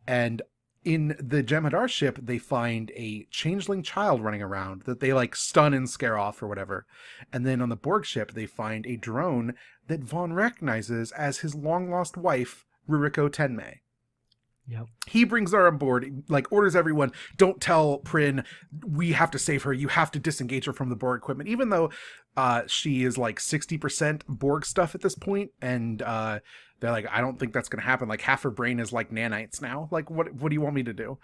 And in the Jem'Hadar ship, they find a changeling child running around that they like stun and scare off or whatever. And then on the Borg ship, they find a drone that Vaughn recognizes as his long lost wife, Ruriko Tenmei. Yep. He brings her on board, like orders everyone, don't tell Prin, we have to save her. You have to disengage her from the Borg equipment, even though she is like 60% Borg stuff at this point. And they're like, I don't think that's going to happen. Like half her brain is like nanites now. Like, what do you want me to do?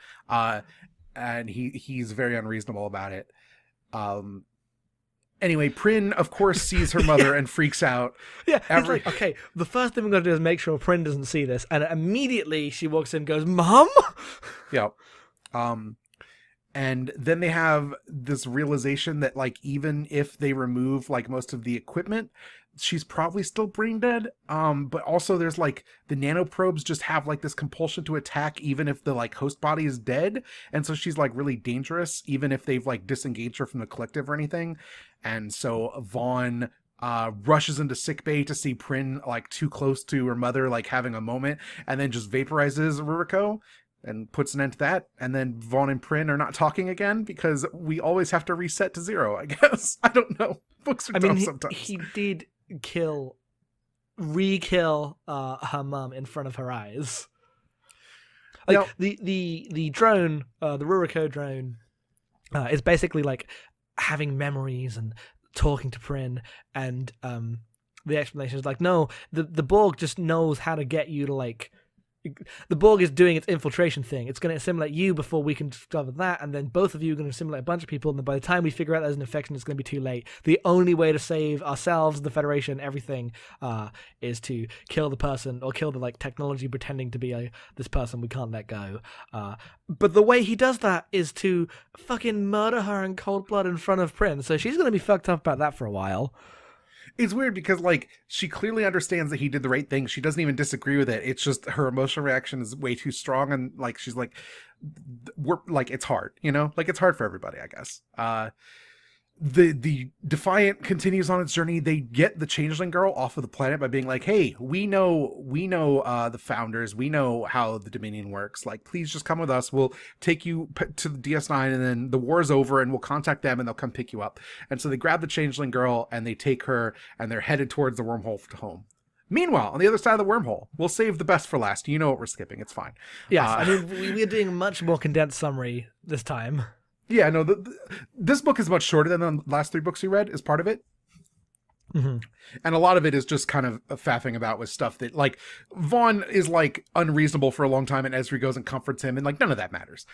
And he's very unreasonable about it. Anyway, Prin, of course, sees her mother and freaks out. Yeah, he's like, okay, the first thing we're going to do is make sure Prin doesn't see this. And immediately she walks in and goes, Mom? Yeah. And then they have this realization that, like, even if they remove, like, most of the equipment, she's probably still brain dead. But also there's, like, the nanoprobes just have, like, this compulsion to attack even if the, like, host body is dead. And so she's, like, really dangerous even if they've, like, disengaged her from the collective or anything. And so Vaughn rushes into sickbay to see Prin, like, too close to her mother, like, having a moment, and then just vaporizes Ruriko and puts an end to that. And then Vaughn and Prin are not talking again because we always have to reset to 0, I guess. I don't know. Books are dumb sometimes. He did re-kill her mum in front of her eyes. Like, now, the drone, the Ruriko drone, is basically like having memories and talking to Prin, and the explanation is like, no, the Borg just knows how to get you to, like, the Borg is doing its infiltration thing. It's going to assimilate you before we can discover that, and then both of you are going to assimilate a bunch of people, and then by the time we figure out there's an infection, it's going to be too late. The only way to save ourselves, the Federation, everything, is to kill the person, or kill the, like, technology pretending to be this person we can't let go. But the way he does that is to fucking murder her in cold blood in front of Prin, so she's going to be fucked up about that for a while. It's weird because, like, she clearly understands that he did the right thing. She doesn't even disagree with it. It's just her emotional reaction is way too strong. And, like, she's like, it's hard, you know? Like, it's hard for everybody, I guess. The Defiant continues on its journey. They get the Changeling girl off of the planet by being like, hey, we know the founders. We know how the Dominion works. Like, please just come with us. We'll take you to the DS9, and then the war's over, and we'll contact them, and they'll come pick you up. And so they grab the Changeling girl, and they take her, and they're headed towards the wormhole to home. Meanwhile, on the other side of the wormhole, we'll save the best for last. You know what we're skipping. It's fine. Yes, I mean, we're doing a much more condensed summary this time. Yeah, no, this book is much shorter than the last 3 books we read, is part of it. Mm-hmm. And a lot of it is just kind of faffing about with stuff that, like, Vaughn is, like, unreasonable for a long time, and Ezri goes and comforts him, and, like, none of that matters.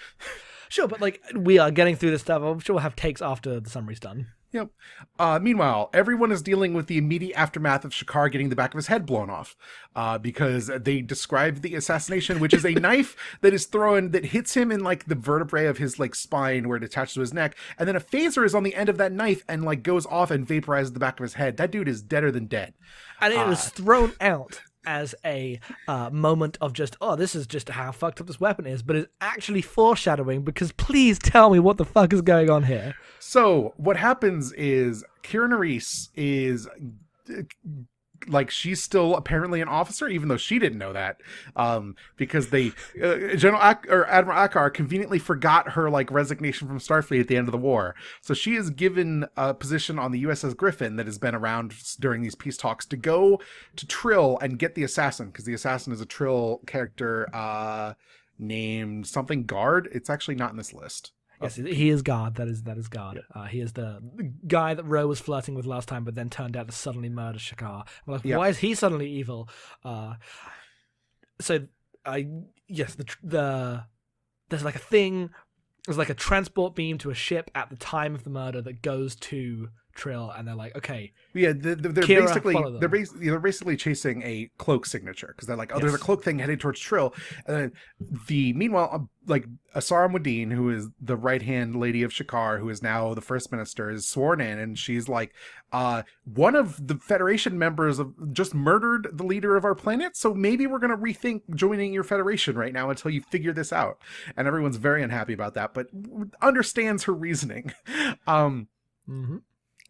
Sure, but, like, we are getting through this stuff. I'm sure we'll have takes after the summary's done. Yep. Meanwhile, everyone is dealing with the immediate aftermath of Shakar getting the back of his head blown off, because they described the assassination, which is a knife that is thrown, that hits him in, like, the vertebrae of his, like, spine where it attaches to his neck, and then a phaser is on the end of that knife and, like, goes off and vaporizes the back of his head. That dude is deader than dead. And it was thrown out as a moment of just, oh, this is just how fucked up this weapon is, but it's actually foreshadowing, because please tell me what the fuck is going on here. So what happens is Kira Nerys is like she's still apparently an officer, even though she didn't know that, because they Admiral Akar conveniently forgot her like resignation from Starfleet at the end of the war. So she is given a position on the USS Griffin that has been around during these peace talks to go to Trill and get the assassin, because the assassin is a Trill character named something Guard. It's actually not in this list. Yes, he is Guard. That is Guard. Yeah. He is the guy that Ro was flirting with last time, but then turned out to suddenly murder Shakar. Like, why is he suddenly evil? There's like a thing. There's like a transport beam to a ship at the time of the murder that goes to Trill, and they're like, okay, yeah, they're Kira, they're basically chasing a cloak signature, because they're like, oh, there's a cloak thing heading towards Trill, and then meanwhile, like Asara Muddin, who is the right hand lady of Shakar, who is now the first minister, is sworn in, and she's like, one of the Federation members just murdered the leader of our planet, so maybe we're gonna rethink joining your Federation right now until you figure this out. And everyone's very unhappy about that, but understands her reasoning.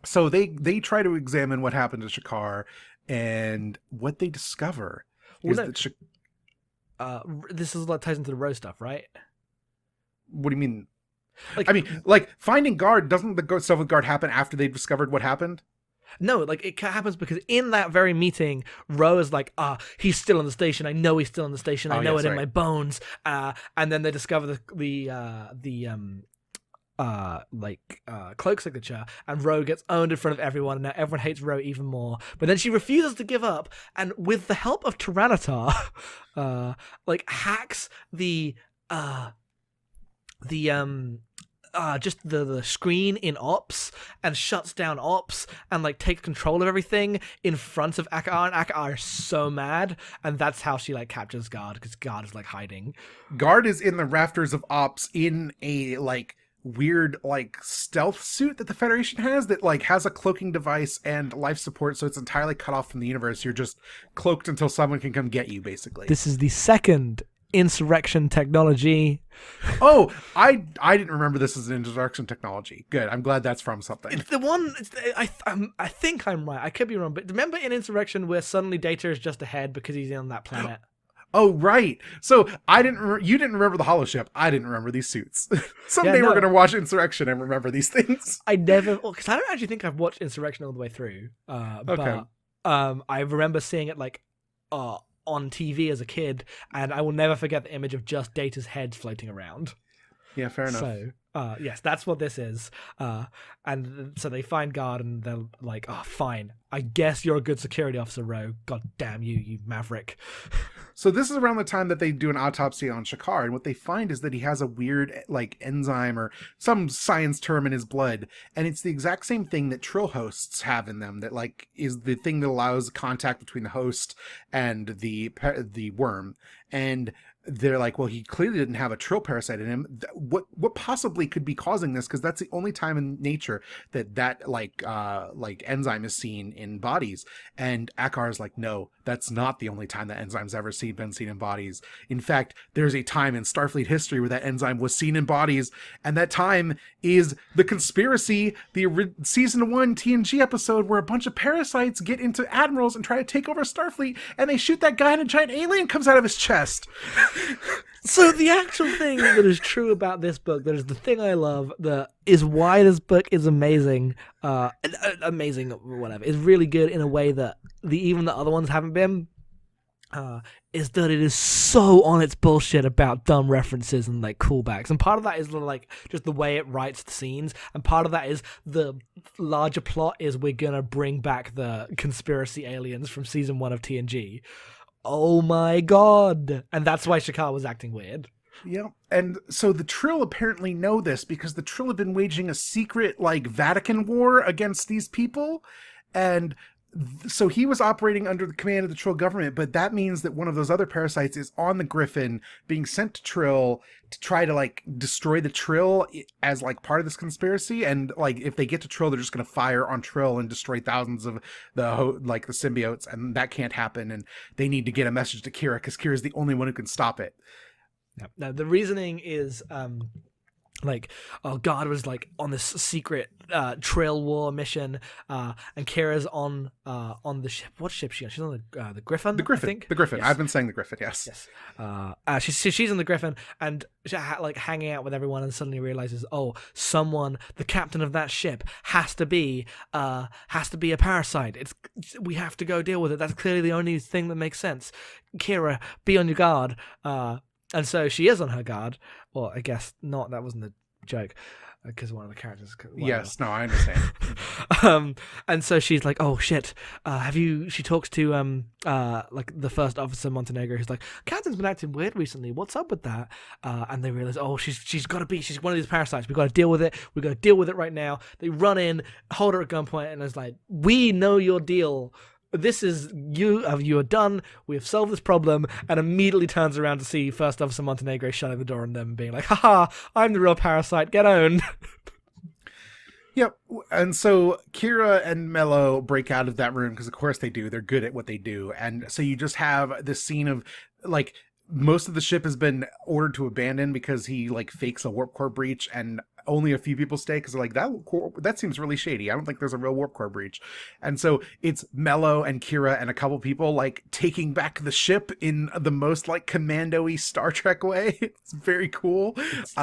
So they try to examine what happened to Shakar, and what they discover is that this is what ties into the Ro stuff, right? What do you mean? Like finding Guard, doesn't the stuff with Guard happen after they discovered what happened? No, like it happens because in that very meeting, Ro is like, he's still on the station. I know he's still on the station. I know it in my bones. And then they discover the cloak signature, and Ro gets owned in front of everyone, and now everyone hates Ro even more. But then she refuses to give up, and with the help of Tyranitar, hacks the screen in Ops and shuts down Ops and like takes control of everything in front of Akar, and Akar is so mad, and that's how she like captures Guard, because Guard is like hiding. Guard is in the rafters of Ops in a like weird like stealth suit that the Federation has that like has a cloaking device and life support, so it's entirely cut off from the universe. You're just cloaked until someone can come get you, basically. This is the second insurrection technology. Oh, I didn't remember this as an insurrection technology. Good, I'm glad that's from something. It's the one. I think I'm right. I could be wrong, but remember in Insurrection where suddenly Data is just ahead because he's on that planet. Oh, right. So you didn't remember the holoship. I didn't remember these suits. Someday we're going to watch Insurrection and remember these things. I never, because I don't actually think I've watched Insurrection all the way through. But I remember seeing it like on TV as a kid, and I will never forget the image of just Data's head floating around. Yeah, fair enough. So, yes, that's what this is. And so they find Guard, and they're like, oh, fine. I guess you're a good security officer, Ro. God damn you, you maverick. So this is around the time that they do an autopsy on Shakar, and what they find is that he has a weird, like, enzyme or some science term in his blood, and it's the exact same thing that Trill hosts have in them, that, like, is the thing that allows contact between the host and the worm. And they're like, well, he clearly didn't have a Trill parasite in him. What possibly could be causing this? Because that's the only time in nature that enzyme is seen in bodies. And Akar is like, no, that's not the only time that enzyme's ever been seen in bodies. In fact, there's a time in Starfleet history where that enzyme was seen in bodies, and that time is the conspiracy, the season 1 TNG episode where a bunch of parasites get into admirals and try to take over Starfleet, and they shoot that guy and a giant alien comes out of his chest. So the actual thing that is true about this book, that is the thing I love, that is why this book is amazing, whatever, is really good in a way that even the other ones haven't been, is that it is so on its bullshit about dumb references and like callbacks. And part of that is like just the way it writes the scenes, and part of that is the larger plot is we're gonna bring back the conspiracy aliens from season 1 of TNG. Oh my god. And that's why Shakar was acting weird. Yeah. And so the Trill apparently know this, because the Trill have been waging a secret, like, Vatican war against these people. And so he was operating under the command of the Trill government, but that means that one of those other parasites is on the Griffin being sent to Trill to try to, like, destroy the Trill as, like, part of this conspiracy. And, like, if they get to Trill, they're just going to fire on Trill and destroy thousands of the symbiotes, and that can't happen. And they need to get a message to Kira, because Kira's the only one who can stop it. Now, the reasoning is like, God was like on this secret trail war mission, and Kira's on the ship. What ship is she on? She's on the Griffin. The Griffin. I think? The Griffin. Yes. I've been saying the Griffin. Yes. Yes. She's on the Griffin and like hanging out with everyone, and suddenly realizes, someone, the captain of that ship, has to be a parasite. We have to go deal with it. That's clearly the only thing that makes sense. Kira, be on your guard. And so she is on her guard. Well, I guess not. That wasn't a joke, because one of the characters. Yes, no, I understand. And so she's like, "Oh shit, She talks to like the first officer Montenegro, who's like, "Captain's been acting weird recently. What's up with that?" And they realize, she's got to be. She's one of these parasites. We got to deal with it. We got to deal with it right now. They run in, hold her at gunpoint, and it's like, "We know your deal. This is you are done. We have solved this problem," and immediately turns around to see First Officer Montenegro shutting the door on them and being like, "Haha, I'm the real parasite. Get owned." Yep. And so Kira and Mello break out of that room because, of course, they do. They're good at what they do. And so you just have this scene of, like, most of the ship has been ordered to abandon because he, like, fakes a warp core breach, and only a few people stay because they're like, that seems really shady. I don't think there's a real warp core breach. And so it's Mello and Kira and a couple people, like, taking back the ship in the most, like, commando-y Star Trek way. It's very cool. It's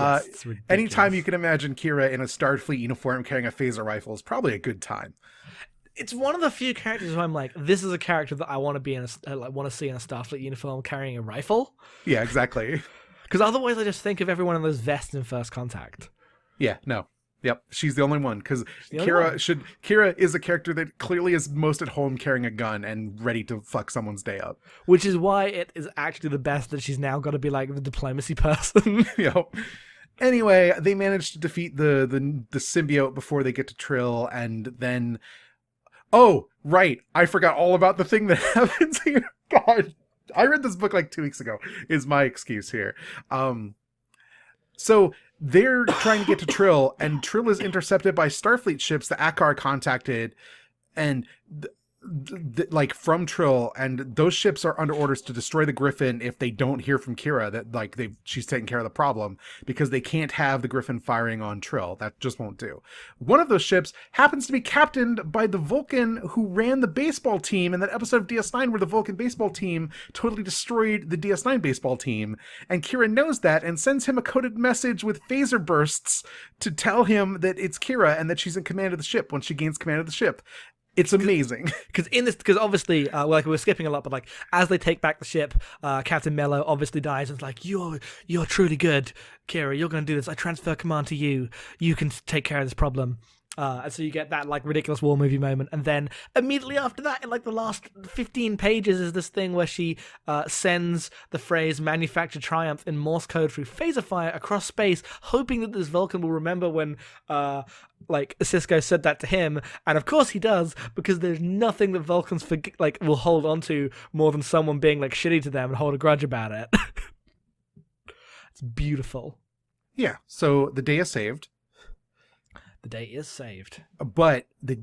ridiculous. Anytime you can imagine Kira in a Starfleet uniform carrying a phaser rifle is probably a good time. It's one of the few characters who I'm like, this is a character that I want to be in want to see in a Starfleet uniform carrying a rifle. Yeah, exactly. Because otherwise I just think of everyone in those vests in First Contact. Yeah, no. Yep, she's the only one, because Kira is a character that clearly is most at home carrying a gun and ready to fuck someone's day up. Which is why it is actually the best that she's now got to be like the diplomacy person. Yep. Anyway, they managed to defeat the symbiote before they get to Trill, and then... Oh, right, I forgot all about the thing that happens here. God, I read this book like 2 weeks ago, is my excuse here. So... they're trying to get to Trill, and Trill is intercepted by Starfleet ships that Akar contacted, and like from Trill, and those ships are under orders to destroy the Griffin if they don't hear from Kira that like she's taking care of the problem, because they can't have the Griffin firing on Trill. That just won't do. One of those ships happens to be captained by the Vulcan who ran the baseball team in that episode of DS9 where the Vulcan baseball team totally destroyed the DS9 baseball team, and Kira knows that and sends him a coded message with phaser bursts to tell him that it's Kira and that she's in command of the ship when she gains command of the ship. It's amazing. Because obviously, like we're skipping a lot, but like as they take back the ship, Captain Mello obviously dies, and it's like, you're truly good, Kira. You're going to do this. I transfer command to you. You can take care of this problem. And so you get that like ridiculous war movie moment, and then immediately after that, in like the last 15 pages, is this thing where she sends the phrase "manufacture triumph" in Morse code through phaser fire across space, hoping that this Vulcan will remember when like Cisco said that to him, and of course he does, because there's nothing that Vulcans will hold on to more than someone being like shitty to them and hold a grudge about it. It's beautiful. Yeah. So the day is saved. The day is saved. But they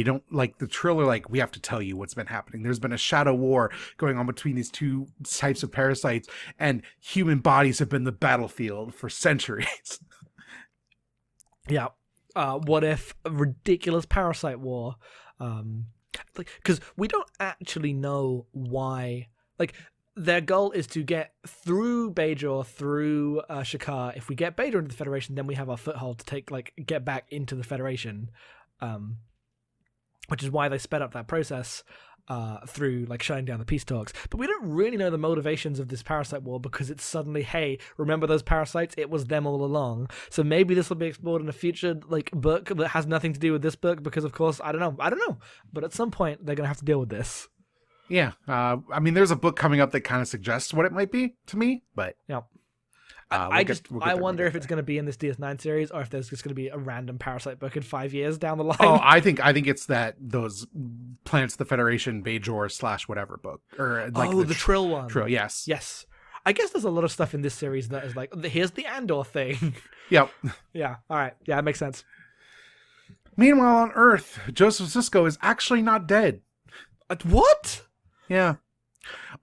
don't, like, the Trill are like, we have to tell you what's been happening. There's been a shadow war going on between these two types of parasites, and human bodies have been the battlefield for centuries. Yeah. What if a ridiculous parasite war? Because we don't actually know why. Like, their goal is to get through Bajor, through Shakar. If we get Bajor into the Federation, then we have our foothold to get back into the Federation, which is why they sped up that process through like shutting down the peace talks. But we don't really know the motivations of this parasite war, because it's suddenly, hey, remember those parasites? It was them all along. So maybe this will be explored in a future like book that has nothing to do with this book, because of course I don't know. But at some point they're gonna have to deal with this. Yeah, I mean, there's a book coming up that kind of suggests what it might be to me, but yeah, I wonder if it's going to be in this DS9 series, or if there's just going to be a random parasite book in 5 years down the line. Oh, I think it's those Planets of the Federation Bajor / whatever book, or like the Trill one. Trill, yes. I guess there's a lot of stuff in this series that is like, here's the Andor thing. Yep. Yeah. All right. Yeah, it makes sense. Meanwhile, on Earth, Joseph Sisko is actually not dead. What? Yeah.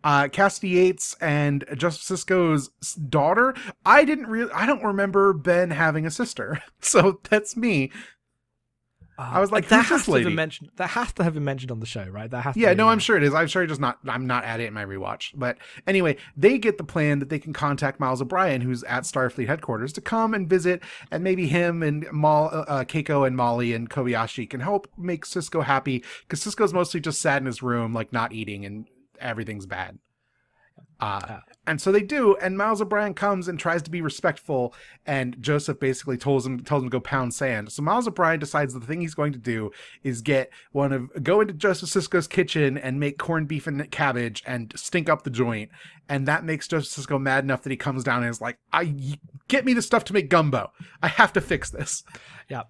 Cassidy Yates and Joseph Sisko's daughter. I don't remember Ben having a sister, so that's me. I was like, that who's this lady? That has to have been mentioned on the show, right? That has. Yeah, to no, I'm sure it is. I'm sure I'm not at it in my rewatch. But anyway, they get the plan that they can contact Miles O'Brien, who's at Starfleet headquarters, to come and visit, and maybe him and Keiko and Molly and Kobayashi can help make Sisko happy, because Sisko's mostly just sat in his room, like not eating, and everything's bad. And so they do, and Miles O'Brien comes and tries to be respectful, and Joseph basically tells him to go pound sand. So Miles O'Brien decides the thing he's going to do is go into Joseph Sisko's kitchen and make corned beef and cabbage and stink up the joint, and that makes Joseph Sisko mad enough that he comes down and is like, get me the stuff to make gumbo. I have to fix this. Yeah.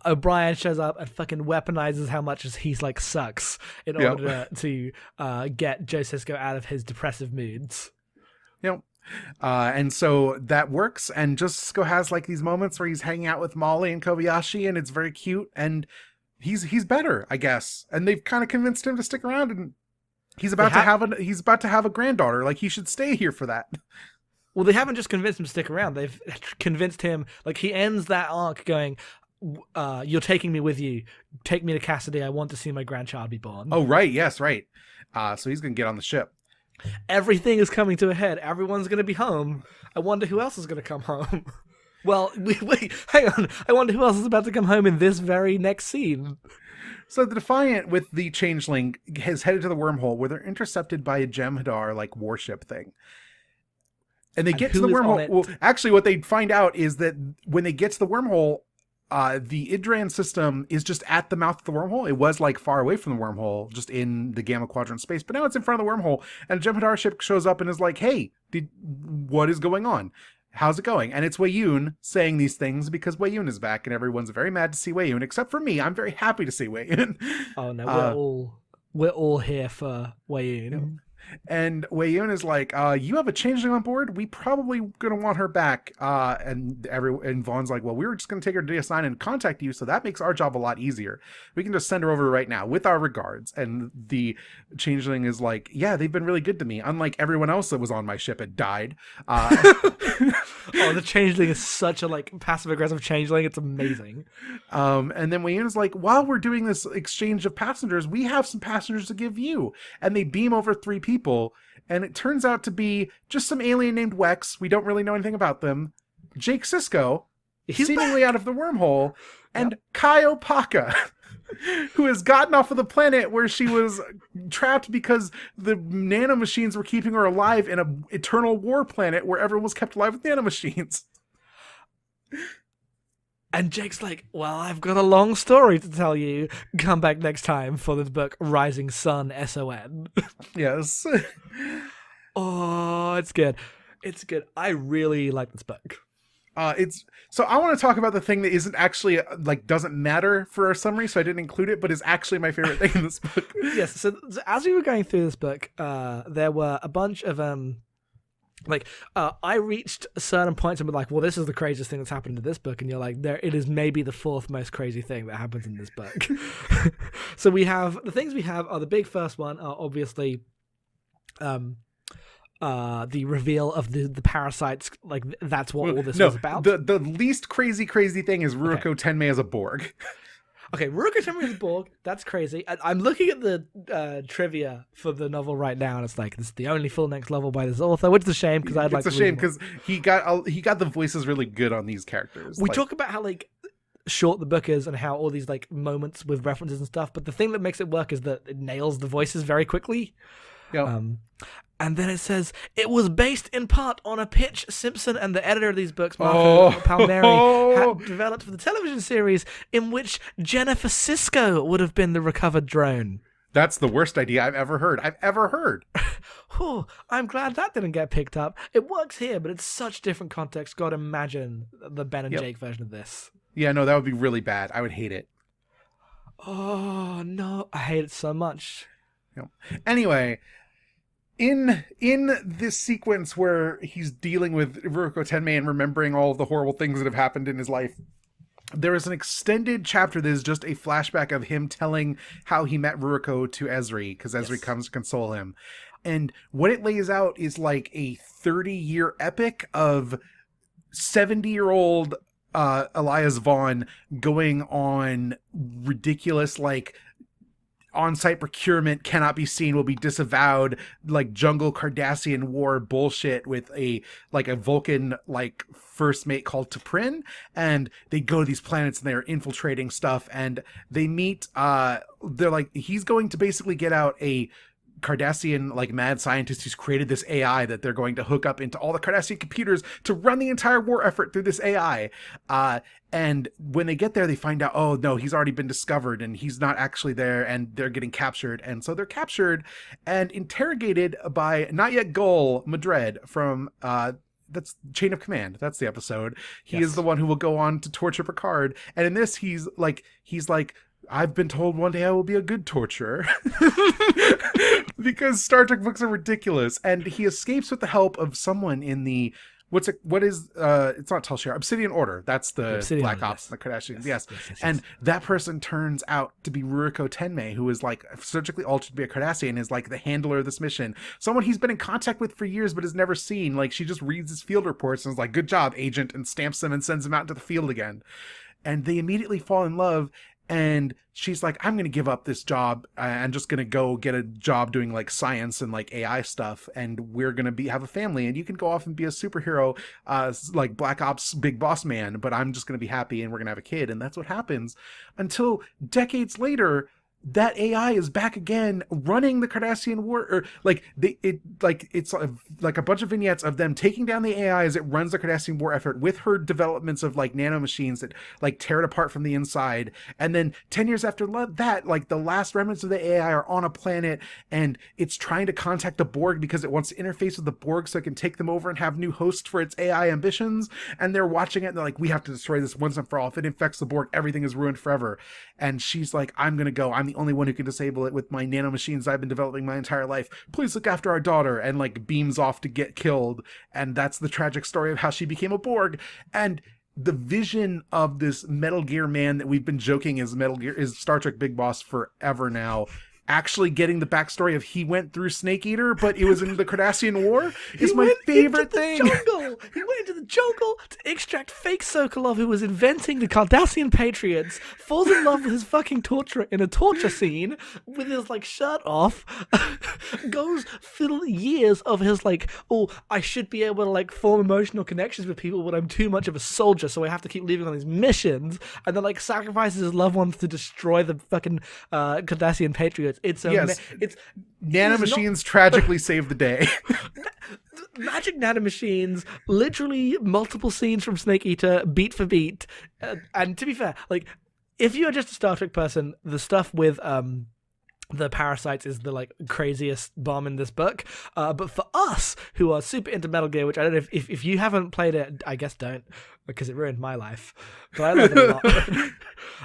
O'Brien shows up and fucking weaponizes how much he's like sucks in order to get Joe Sisko out of his depressive moods. And so that works, and Sisko has like these moments where he's hanging out with Molly and Kobayashi, and it's very cute, and he's better, I guess. And they've kind of convinced him to stick around, and he's about to have a granddaughter. Like, he should stay here for that. Well, they haven't just convinced him to stick around. They've convinced him, like, he ends that arc going, you're taking me with you. Take me to Cassidy. I want to see my grandchild be born. Oh, right. Yes, right. So he's going to get on the ship. Everything is coming to a head. Everyone's going to be home. I wonder who else is going to come home. Well, wait, hang on. I wonder who else is about to come home in this very next scene. So the Defiant with the Changeling has headed to the wormhole, where they're intercepted by a Jem'Hadar like warship thing. And they get to the wormhole. Well, actually, what they find out is that when they get to the wormhole, the Idran system is just at the mouth of the wormhole. It was like far away from the wormhole, just in the Gamma Quadrant space, but now it's in front of the wormhole, and a Jem'Hadar ship shows up and is like, hey, what is going on? How's it going? And it's Weyoun saying these things because Weyoun is back, and everyone's very mad to see Weyoun, except for me. I'm very happy to see Weyoun. Oh no, we're all here for Weyoun. And Weyoun is like, you have a changeling on board? We probably gonna want her back. And Vaughn's like, well, we were just gonna take her to DS9 and contact you, so that makes our job a lot easier. We can just send her over right now with our regards. And the changeling is like, yeah, they've been really good to me, unlike everyone else that was on my ship and died. Oh, the changeling is such a like passive aggressive changeling. It's amazing. And then Weyoun's like, while we're doing this exchange of passengers, we have some passengers to give you. And they beam over 3 people, and it turns out to be just some alien named Wex. We don't really know anything about them. Jake Sisko, seemingly out of the wormhole, and Kai Opaka, who has gotten off of the planet where she was trapped because the nanomachines were keeping her alive in an eternal war planet where everyone was kept alive with nanomachines. And Jake's like, well, I've got a long story to tell you. Come back next time for this book, Rising Sun SON. Yes. Oh, it's good. It's good. I really like this book. So I want to talk about the thing that isn't actually like doesn't matter for our summary, so I didn't include it, but is actually my favorite thing in this book. Yes. So as we were going through this book, there were a bunch of I reached certain points and be like, well, this is the craziest thing that's happened in this book, and you're like, it is maybe the 4th most crazy thing that happens in this book. So we have the things we have are the big first one are obviously the reveal of the parasites, like that's what all this was about. The least crazy thing is Rurouni Tenmei as a Borg. Okay, Rurouni Tenmei as a Borg, that's crazy. I'm looking at the trivia for the novel right now, and it's like, this is the only full-length novel by this author, which is a shame, because I'd like to read more. It's a shame, because he got the voices really good on these characters. We talk about how, like, short the book is and how all these, like, moments with references and stuff, but the thing that makes it work is that it nails the voices very quickly. Yeah. And then it says, it was based in part on a pitch Simpson and the editor of these books, Marco Palmieri, had developed for the television series in which Jennifer Sisko would have been the recovered drone. That's the worst idea I've ever heard. Oh, I'm glad that didn't get picked up. It works here, but it's such different context. God, imagine the Ben and Jake version of this. Yeah, no, that would be really bad. I would hate it. Oh, no. I hate it so much. Yep. Anyway, in this sequence where he's dealing with Rurouni Tenmei and remembering all of the horrible things that have happened in his life, there is an extended chapter that is just a flashback of him telling how he met Rurouni to Ezri, because Ezri comes to console him. And what it lays out is like a 30-year epic of 70-year-old Elias Vaughn going on ridiculous, like, on-site procurement cannot be seen, will be disavowed, like jungle Cardassian war bullshit with a Vulcan like first mate called T'Prin, and they go to these planets and they're infiltrating stuff, and they meet they're like, he's going to basically get out a Cardassian like mad scientist who's created this AI that they're going to hook up into all the Cardassian computers to run the entire war effort through this AI. And when they get there, they find out, oh no, he's already been discovered and he's not actually there, and they're getting captured. And so they're captured and interrogated by not yet Gul Madred from that's Chain of Command. That's the episode. He is the one who will go on to torture Picard. And in this, he's like, I've been told one day I will be a good torturer. Because Star Trek books are ridiculous. And he escapes with the help of someone in the it's not Telshare, Obsidian Order. That's the Obsidian Black Ops, the Kardashians. Yes. And that person turns out to be Ruriko Tenmei, who is like surgically altered to be a Cardassian, is like the handler of this mission. Someone he's been in contact with for years but has never seen. Like, she just reads his field reports and is like, good job, agent, and stamps them and sends him out into the field again. And they immediately fall in love. And she's like, I'm going to give up this job. I'm just going to go get a job doing like science and like AI stuff. And we're going to have a family, and you can go off and be a superhero, like Black Ops big boss man, but I'm just going to be happy and we're going to have a kid. And that's what happens until decades later, that AI is back again running the Cardassian war, or it's like a bunch of vignettes of them taking down the AI as it runs the Cardassian war effort with her developments of like nanomachines that like tear it apart from the inside. And then 10 years after that, like the last remnants of the AI are on a planet, and it's trying to contact the Borg because it wants to interface with the Borg so it can take them over and have new hosts for its AI ambitions. And they're watching it and they're like, we have to destroy this once and for all. If it infects the Borg, everything is ruined forever. And she's like, I'm going to go. I'm the only one who can disable it with my nanomachines I've been developing my entire life. Please look after our daughter, and like beams off to get killed. And that's the tragic story of how she became a Borg. And the vision of this Metal Gear man that we've been joking is Star Trek Big Boss forever now, actually getting the backstory of he went through Snake Eater, but it was in the Cardassian War, is my favorite thing. He went into the jungle to extract fake Sokolov, who was inventing the Cardassian Patriots, falls in love with his fucking torturer in a torture scene with his like shirt off, goes through years of his like, oh, I should be able to like form emotional connections with people, but I'm too much of a soldier, so I have to keep leaving on these missions, and then like sacrifices his loved ones to destroy the fucking Cardassian Patriots. It's nanomachines tragically save the day. Magic nanomachines, literally multiple scenes from Snake Eater, beat for beat. And to be fair, like, if you're just a Star Trek person, the stuff with the parasites is the like craziest bomb in this book. But for us who are super into Metal Gear, which I don't know if you haven't played it, I guess don't, because it ruined my life. But I love it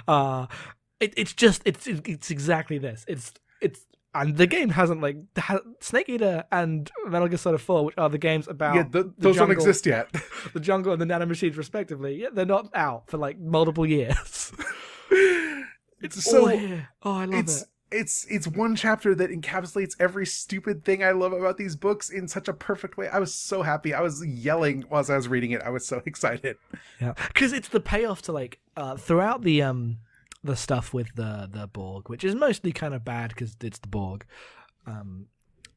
a lot. It's exactly this. And the game hasn't like Snake Eater and Metal Gear Solid 4, which are the games about those jungle, don't exist yet. The jungle and the nanomachines, respectively. Yeah, they're not out for like multiple years. It's so. I love it. It's one chapter that encapsulates every stupid thing I love about these books in such a perfect way. I was so happy. I was yelling whilst I was reading it. I was so excited. Yeah, because it's the payoff to like throughout the stuff with the Borg, which is mostly kind of bad because it's the Borg,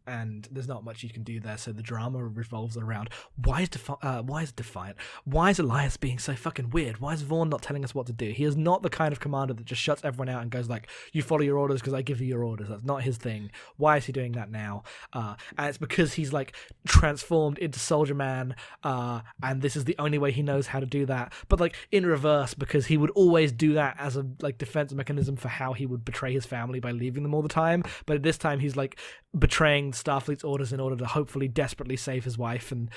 and there's not much you can do there. So the drama revolves around why is Defiant? Why is Elias being so fucking weird? Why is Vaughn not telling us what to do? He is not the kind of commander that just shuts everyone out and goes like, you follow your orders because I give you your orders. That's not his thing. Why is he doing that now? And it's because he's like transformed into Soldier Man, and this is the only way he knows how to do that. But like in reverse, because he would always do that as a like defense mechanism for how he would betray his family by leaving them all the time. But at this time, he's like betraying Starfleet's orders in order to hopefully desperately save his wife and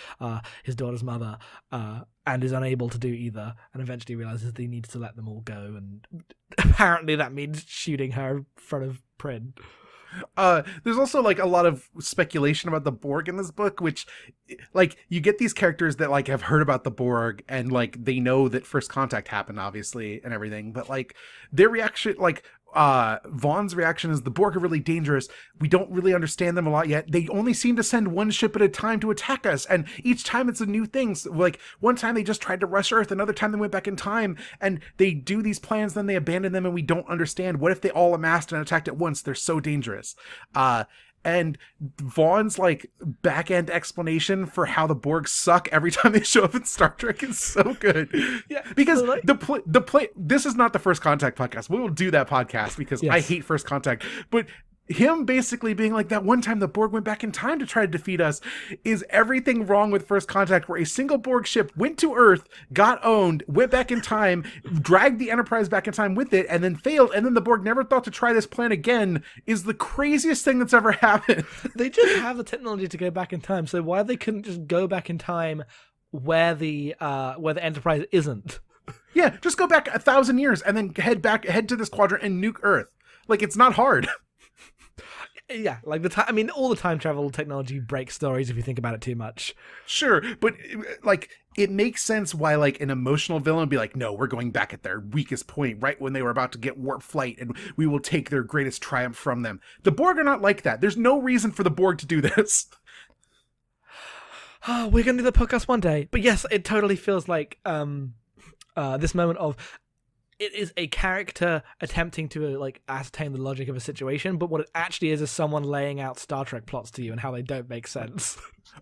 his daughter's mother, and is unable to do either, and eventually realizes that he needs to let them all go, and apparently that means shooting her in front of Prin. There's also like a lot of speculation about the Borg in this book, which like you get these characters that like have heard about the Borg and like they know that First Contact happened obviously and everything, but like their reaction, like Vaughn's reaction is the Borg are really dangerous. We don't really understand them a lot yet. They only seem to send one ship at a time to attack us, and each time it's a new thing. So, like, one time they just tried to rush Earth, another time they went back in time, and they do these plans, then they abandon them, and we don't understand. What if they all amassed and attacked at once? They're so dangerous. And Vaughn's like back end explanation for how the Borg suck every time they show up in Star Trek is so good. Yeah, because so like, the play. This is not the First Contact podcast. We will do that podcast because I hate First Contact. But him basically being like, that one time the Borg went back in time to try to defeat us is everything wrong with First Contact, where a single Borg ship went to Earth, got owned, went back in time, dragged the Enterprise back in time with it, and then failed, and then the Borg never thought to try this plan again, is the craziest thing that's ever happened. They just have the technology to go back in time, so why they couldn't just go back in time where the Enterprise isn't? Yeah, just go back 1,000 years and then head to this quadrant and nuke Earth. Like, it's not hard. Yeah, like all the time travel technology breaks stories if you think about it too much. Sure, but like it makes sense why like an emotional villain would be like, no, we're going back at their weakest point, right when they were about to get warp flight, and we will take their greatest triumph from them. The Borg are not like that. There's no reason for the Borg to do this. Oh, we're gonna do the podcast one day, but yes, it totally feels like this moment of. It is a character attempting to like ascertain the logic of a situation, but what it actually is someone laying out Star Trek plots to you and how they don't make sense.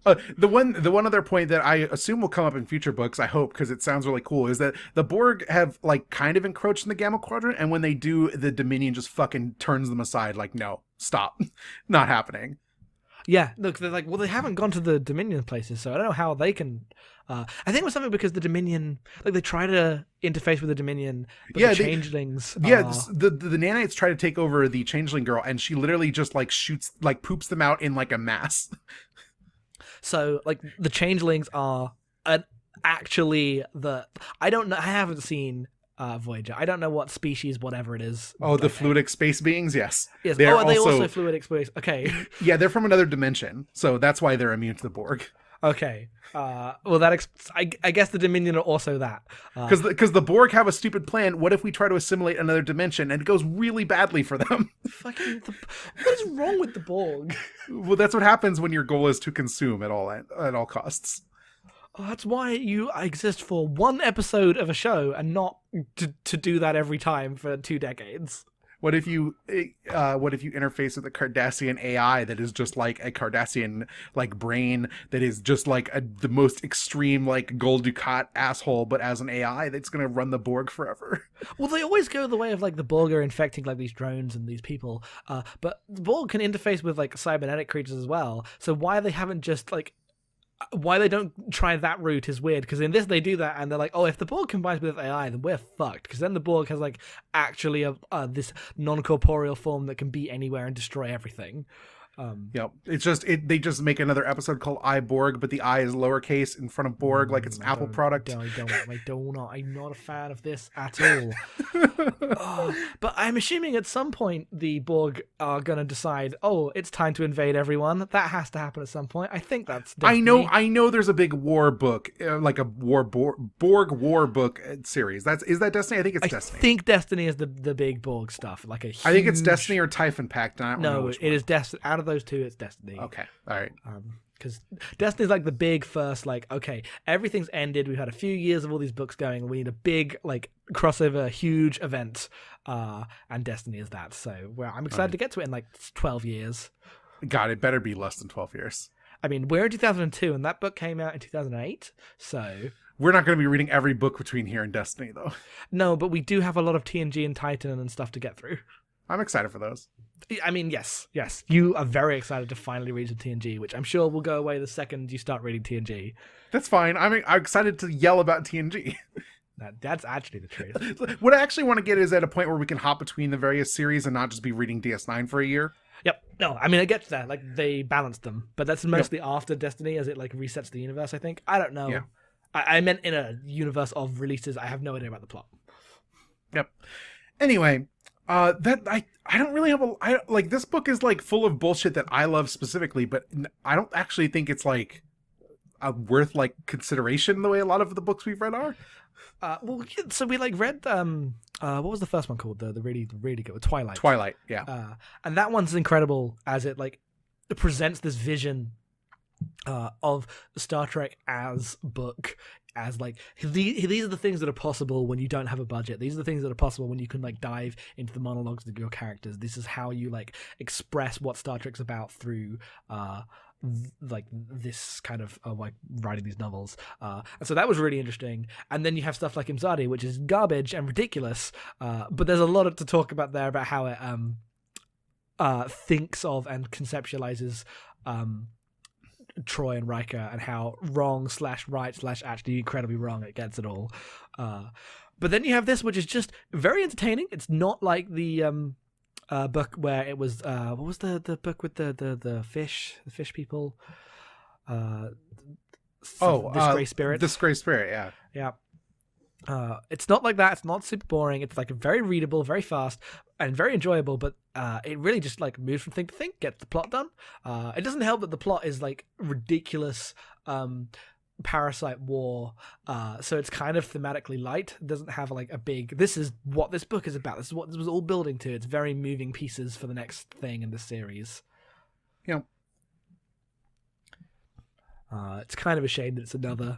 The one other point that I assume will come up in future books, I hope, because it sounds really cool, is that the Borg have like kind of encroached in the Gamma Quadrant, and when they do, the Dominion just fucking turns them aside. Like, no, stop, not happening. Yeah, look, they're like, well, they haven't gone to the Dominion places, so I don't know how they can. I think it was something because the Dominion, like, they try to interface with the Dominion, but the changelings. The nanites try to take over the changeling girl, and she literally just like poops them out in like a mass. So, like, the changelings are actually I don't know. I haven't seen Voyager. I don't know what species, whatever it is. Oh, the fluidic space beings? Yes. Are they also fluidic space? Okay. Yeah, they're from another dimension, so that's why they're immune to the Borg. Okay. Well, that I guess the Dominion are also that. Because the Borg have a stupid plan. What if we try to assimilate another dimension, and it goes really badly for them? What is wrong with the Borg? Well, that's what happens when your goal is to consume at all costs. Oh, that's why you exist for one episode of a show and not to do that every time for 2 decades. What if you interface with a Cardassian AI that is just like a Cardassian like brain that is just like the most extreme like Gul Dukat asshole, but as an AI that's gonna run the Borg forever? Well, they always go the way of like the Borg are infecting like these drones and these people, but the Borg can interface with like cybernetic creatures as well. So why they haven't just like. Why they don't try that route is weird, because in this they do that and they're like, oh, if the Borg combines with AI, then we're fucked, because then the Borg has like actually this non-corporeal form that can be anywhere and destroy everything. It's just they just make another episode called I Borg, but the I is lowercase in front of Borg, like it's an Apple product. I'm not a fan of this at all. But I'm assuming at some point the Borg are gonna decide, oh, it's time to invade everyone. That has to happen at some point. I think that's Destiny. I know there's a big war book, like a Borg war book series. Is that Destiny? I think it's Destiny. I think Destiny is the big Borg stuff. Like I think it's Destiny or Typhon Pact. No, it is Destiny. Out of those two, it's Destiny. Okay, all right. Because Destiny's like the big first, like, okay, everything's ended. We've had a few years of all these books going. We need a big, like, crossover, huge event. And Destiny is that. So I'm excited to get to it in like 12 years. God, it better be less than 12 years. I mean, we're in 2002, and that book came out in 2008. So we're not going to be reading every book between here and Destiny, though. No, but we do have a lot of TNG and Titan and stuff to get through. I'm excited for those. I mean, yes. You are very excited to finally read some TNG, which I'm sure will go away the second you start reading TNG. That's fine. I'm excited to yell about TNG. That's actually the truth. What I actually want to get is at a point where we can hop between the various series and not just be reading DS9 for a year. Yep. No, I mean, I get that. Like, they balanced them. But that's mostly after Destiny as it, like, resets the universe, I think. I don't know. Yeah. I meant in a universe of releases. I have no idea about the plot. Yep. Anyway... that I don't really have this book is like full of bullshit that I love specifically, but I don't actually think it's like worth like consideration the way a lot of the books we've read are. So we read what was the first one called? The really good Twilight. Twilight, yeah. And that one's incredible as it presents this vision of Star Trek as book, as these are the things that are possible when you don't have a budget. These are the things that are possible when you can dive into the monologues of your characters. This is how you express what Star Trek's about through this kind of writing these novels, and so that was really interesting. And then you have stuff like Imzadi, which is garbage and ridiculous, but there's a lot to talk about there about how it thinks of and conceptualizes Troy and Riker, and how wrong/right/ actually incredibly wrong it gets it all. But then you have this, which is just very entertaining. It's not like the book where it was what was the book with the fish people, This Grey Spirit. This Grey Spirit, yeah. It's not like that. It's not super boring. It's very readable, very fast, and very enjoyable. But it really just moves from thing to thing, gets the plot done. It doesn't help that the plot is ridiculous. Parasite war, so it's kind of thematically light. It doesn't have a big, this is what this book is about, this is what this was all building to. It's very moving pieces for the next thing in the series. Yeah. It's kind of a shame that it's another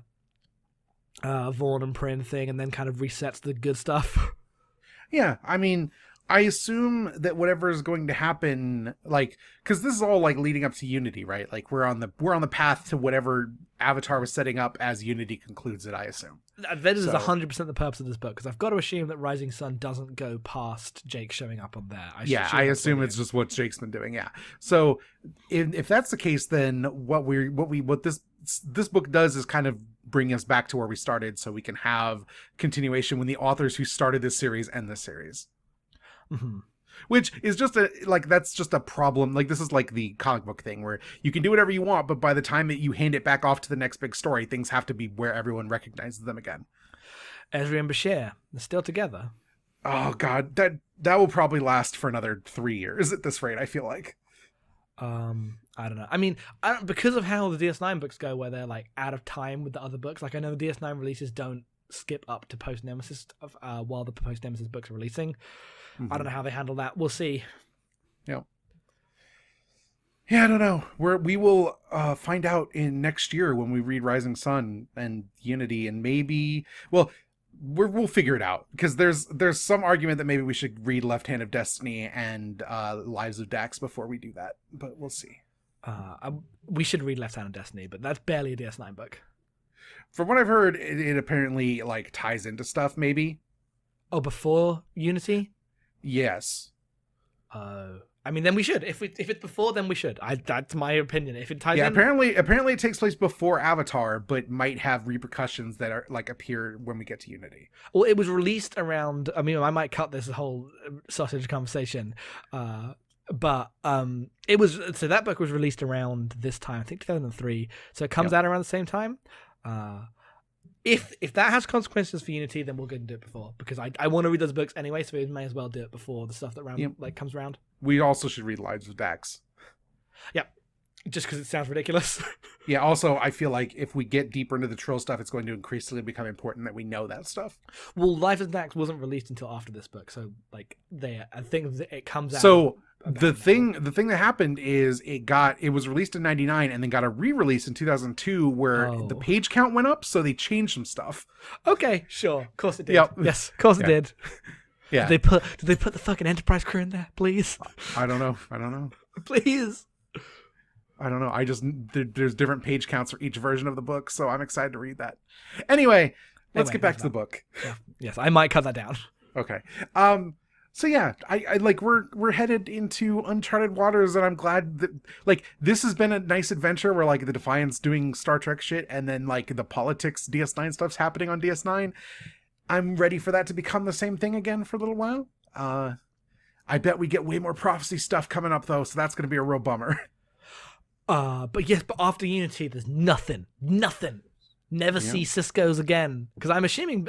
Vaughn and Prynne thing, and then kind of resets the good stuff. Yeah, I mean, I assume that whatever is going to happen, because this is all leading up to Unity, right? We're on the path to whatever Avatar was setting up as Unity concludes it, I assume. That is 100% the purpose of this book, because I've got to assume that Rising Sun doesn't go past Jake showing up on there. I assume it's just what Jake's been doing. Yeah. So if that's the case, then what this book does is kind of bring us back to where we started, so we can have continuation when the authors who started this series end this series. Mm-hmm. Which is just that's just a problem. This is the comic book thing where you can do whatever you want, but by the time that you hand it back off to the next big story, things have to be where everyone recognizes them again. Ezra and Bashir, they're still together. Oh god, that will probably last for another 3 years at this rate, I feel like. I don't know. I mean, because of how the DS9 books go, where they're out of time with the other books. I know the DS9 releases don't skip up to post Nemesis while the post Nemesis books are releasing. Mm-hmm. I don't know how they handle that. We'll see. Yeah, I don't know. We will find out in next year when we read Rising Sun and Unity, and maybe we'll figure it out, because there's some argument that maybe we should read Left Hand of Destiny and Lives of Dax before we do that, but we'll see. We should read Left Hand of Destiny, but that's barely a DS9 book. From what I've heard, it apparently ties into stuff, maybe. Oh, before Unity? Yes. I mean, then we should. If it's before, then we should. That's my opinion. If it ties in... apparently it takes place before Avatar, but might have repercussions that are appear when we get to Unity. Well, it was released around... I mean, I might cut this whole sausage conversation, but it was... So that book was released around this time, I think 2003. So it comes out around the same time. If that has consequences for Unity, then we'll go and do it before, because I want to read those books anyway, so we may as well do it before the stuff that comes around. We also should read Lives of Dax. Yeah, just because it sounds ridiculous. Yeah, also, I feel like if we get deeper into the Trill stuff, it's going to increasingly become important that we know that stuff. Well, Lives of Dax wasn't released until after this book, so I think it comes out. So the thing that happened is it was released in 99 and then got a re-release in 2002 where the page count went up, so they changed some stuff. Okay, sure. Of course it did. Yep. Yes, of course it did. Yeah. Did they put the fucking Enterprise crew in there, please? I don't know. Please. I don't know. There's different page counts for each version of the book, so I'm excited to read that. Anyway, let's get back to the book. Yeah. Yes, I might cut that down. Okay. So yeah, I we're headed into uncharted waters, and I'm glad that this has been a nice adventure where the Defiant's doing Star Trek shit, and then the politics DS9 stuff's happening on DS9. I'm ready for that to become the same thing again for a little while. I bet we get way more prophecy stuff coming up though, so that's going to be a real bummer. But after Unity, there's nothing. Never see Cisco's again, because I'm assuming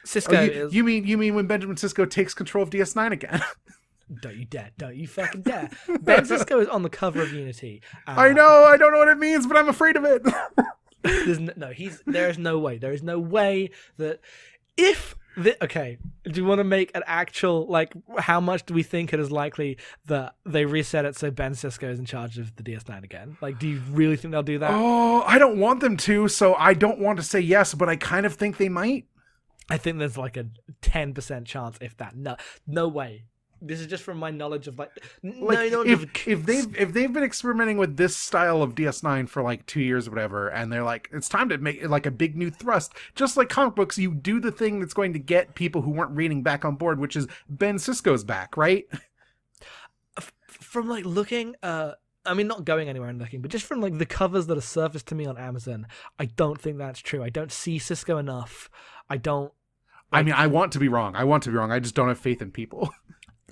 Cisco is... You mean when Benjamin Sisko takes control of DS9 again? Don't you dare. Don't you fucking dare. Ben Sisko is on the cover of Unity. I know. I don't know what it means, but I'm afraid of it. There is no way. There is no way that okay, do you want to make an actual, like, how much do we think it is likely that they reset it so Ben Sisko is in charge of the DS9 again? Like, do you really think they'll do that? Oh, I don't want them to, so I don't want to say yes, but I kind of think they might. I think there's like a 10% chance, if that. No way. This is just from my knowledge of if they've been experimenting with this style of DS9 for like 2 years or whatever, and they're like, it's time to make it like a big new thrust. Just like comic books, you do the thing that's going to get people who weren't reading back on board, which is Ben Sisko's back, right? From like looking, I mean, not going anywhere and looking, but just from like the covers that are surfaced to me on Amazon, I don't think that's true. I don't see Sisko enough. I mean, I want to be wrong. I just don't have faith in people.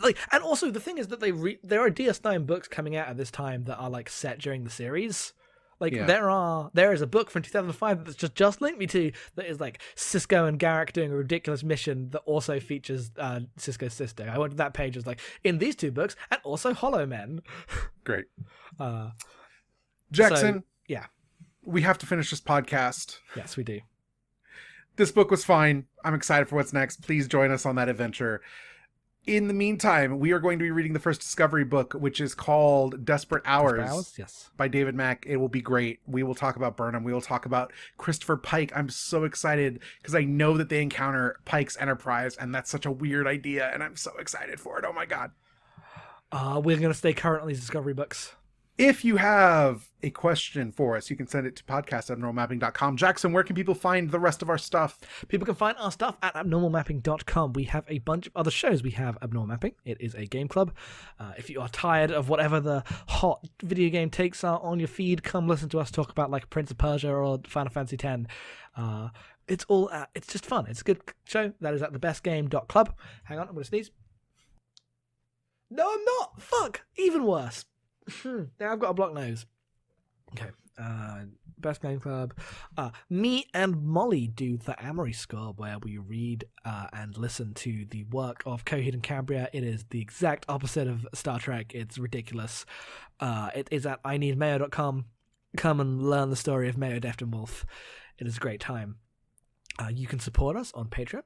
Like, and also the thing is that there are DS9 books coming out at this time that are like set during the series. Like, there is a book from 2005 that's just linked me to that is like Sisko and Garak doing a ridiculous mission that also features Sisko's sister. I went to that page, was like, in these two books, and also Hollow Men. Great. Jackson. So, yeah. We have to finish this podcast. Yes, we do. This book was fine. I'm excited for what's next. Please join us on that adventure. In the meantime, we are going to be reading the first Discovery book, which is called Desperate Hours, yes, by David Mack. It will be great. We will talk about Burnham. We will talk about Christopher Pike. I'm so excited because I know that they encounter Pike's Enterprise, and that's such a weird idea, and I'm so excited for it. Oh my God. We're going to stay current on these Discovery books. If you have a question for us, you can send it to podcast@abnormalmapping.com. Jackson, where can people find the rest of our stuff? People can find our stuff at abnormalmapping.com. We have a bunch of other shows. We have Abnormal Mapping. It is a game club. If you are tired of whatever the hot video game takes are on your feed, come listen to us talk about like Prince of Persia or Final Fantasy X. It's just fun. It's a good show. That is at thebestgame.club. Hang on, I'm going to sneeze. No, I'm not. Fuck. Even worse. Now I've got a blocked nose. Okay. Best Game Club. Me and Molly do the Amory Score, where we read and listen to the work of Coheed and Cambria. It is the exact opposite of Star Trek. It's ridiculous. It is at ineedmayo.com. Come and learn the story of Mayo, Deft and Wolf. It is a great time. You can support us on Patreon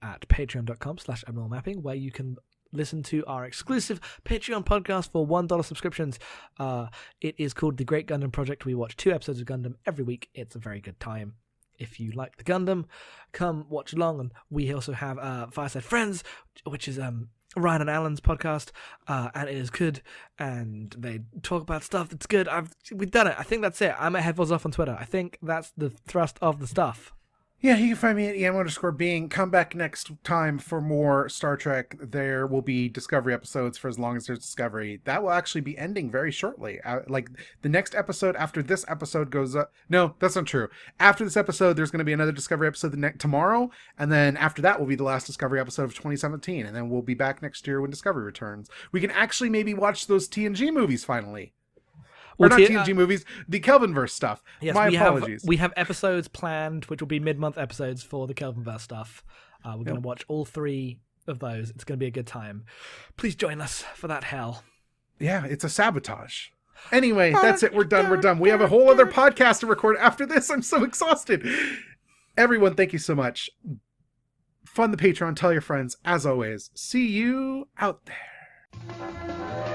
at patreon.com/abnormalmapping, where you can listen to our exclusive Patreon podcast for $1 subscriptions. It is called The Great Gundam Project. We watch 2 episodes of Gundam every week. It's a very good time. If you like the Gundam, come watch along. And we also have Fireside Friends, which is Ryan and Alan's podcast, and it is good. And they talk about stuff that's good. We've done it. I think that's it. I'm at Headphones Off on Twitter. I think that's the thrust of the stuff. Yeah, you can find me at EM_being. Come back next time for more Star Trek. There will be Discovery episodes for as long as there's Discovery. That will actually be ending very shortly. Like, the next episode after this episode goes up... No, that's not true. After this episode, there's going to be another Discovery episode tomorrow, and then after that will be the last Discovery episode of 2017, and then we'll be back next year when Discovery returns. We can actually maybe watch those TNG movies finally. Or not TNG movies, the Kelvinverse stuff. Yes, My apologies. We have episodes planned, which will be mid-month episodes for the Kelvinverse stuff. We're going to watch all 3 of those. It's going to be a good time. Please join us for that hell. Yeah, it's a sabotage. Anyway, that's it. We're done. We have a whole other podcast to record after this. I'm so exhausted. Everyone, thank you so much. Fund the Patreon. Tell your friends. As always, see you out there.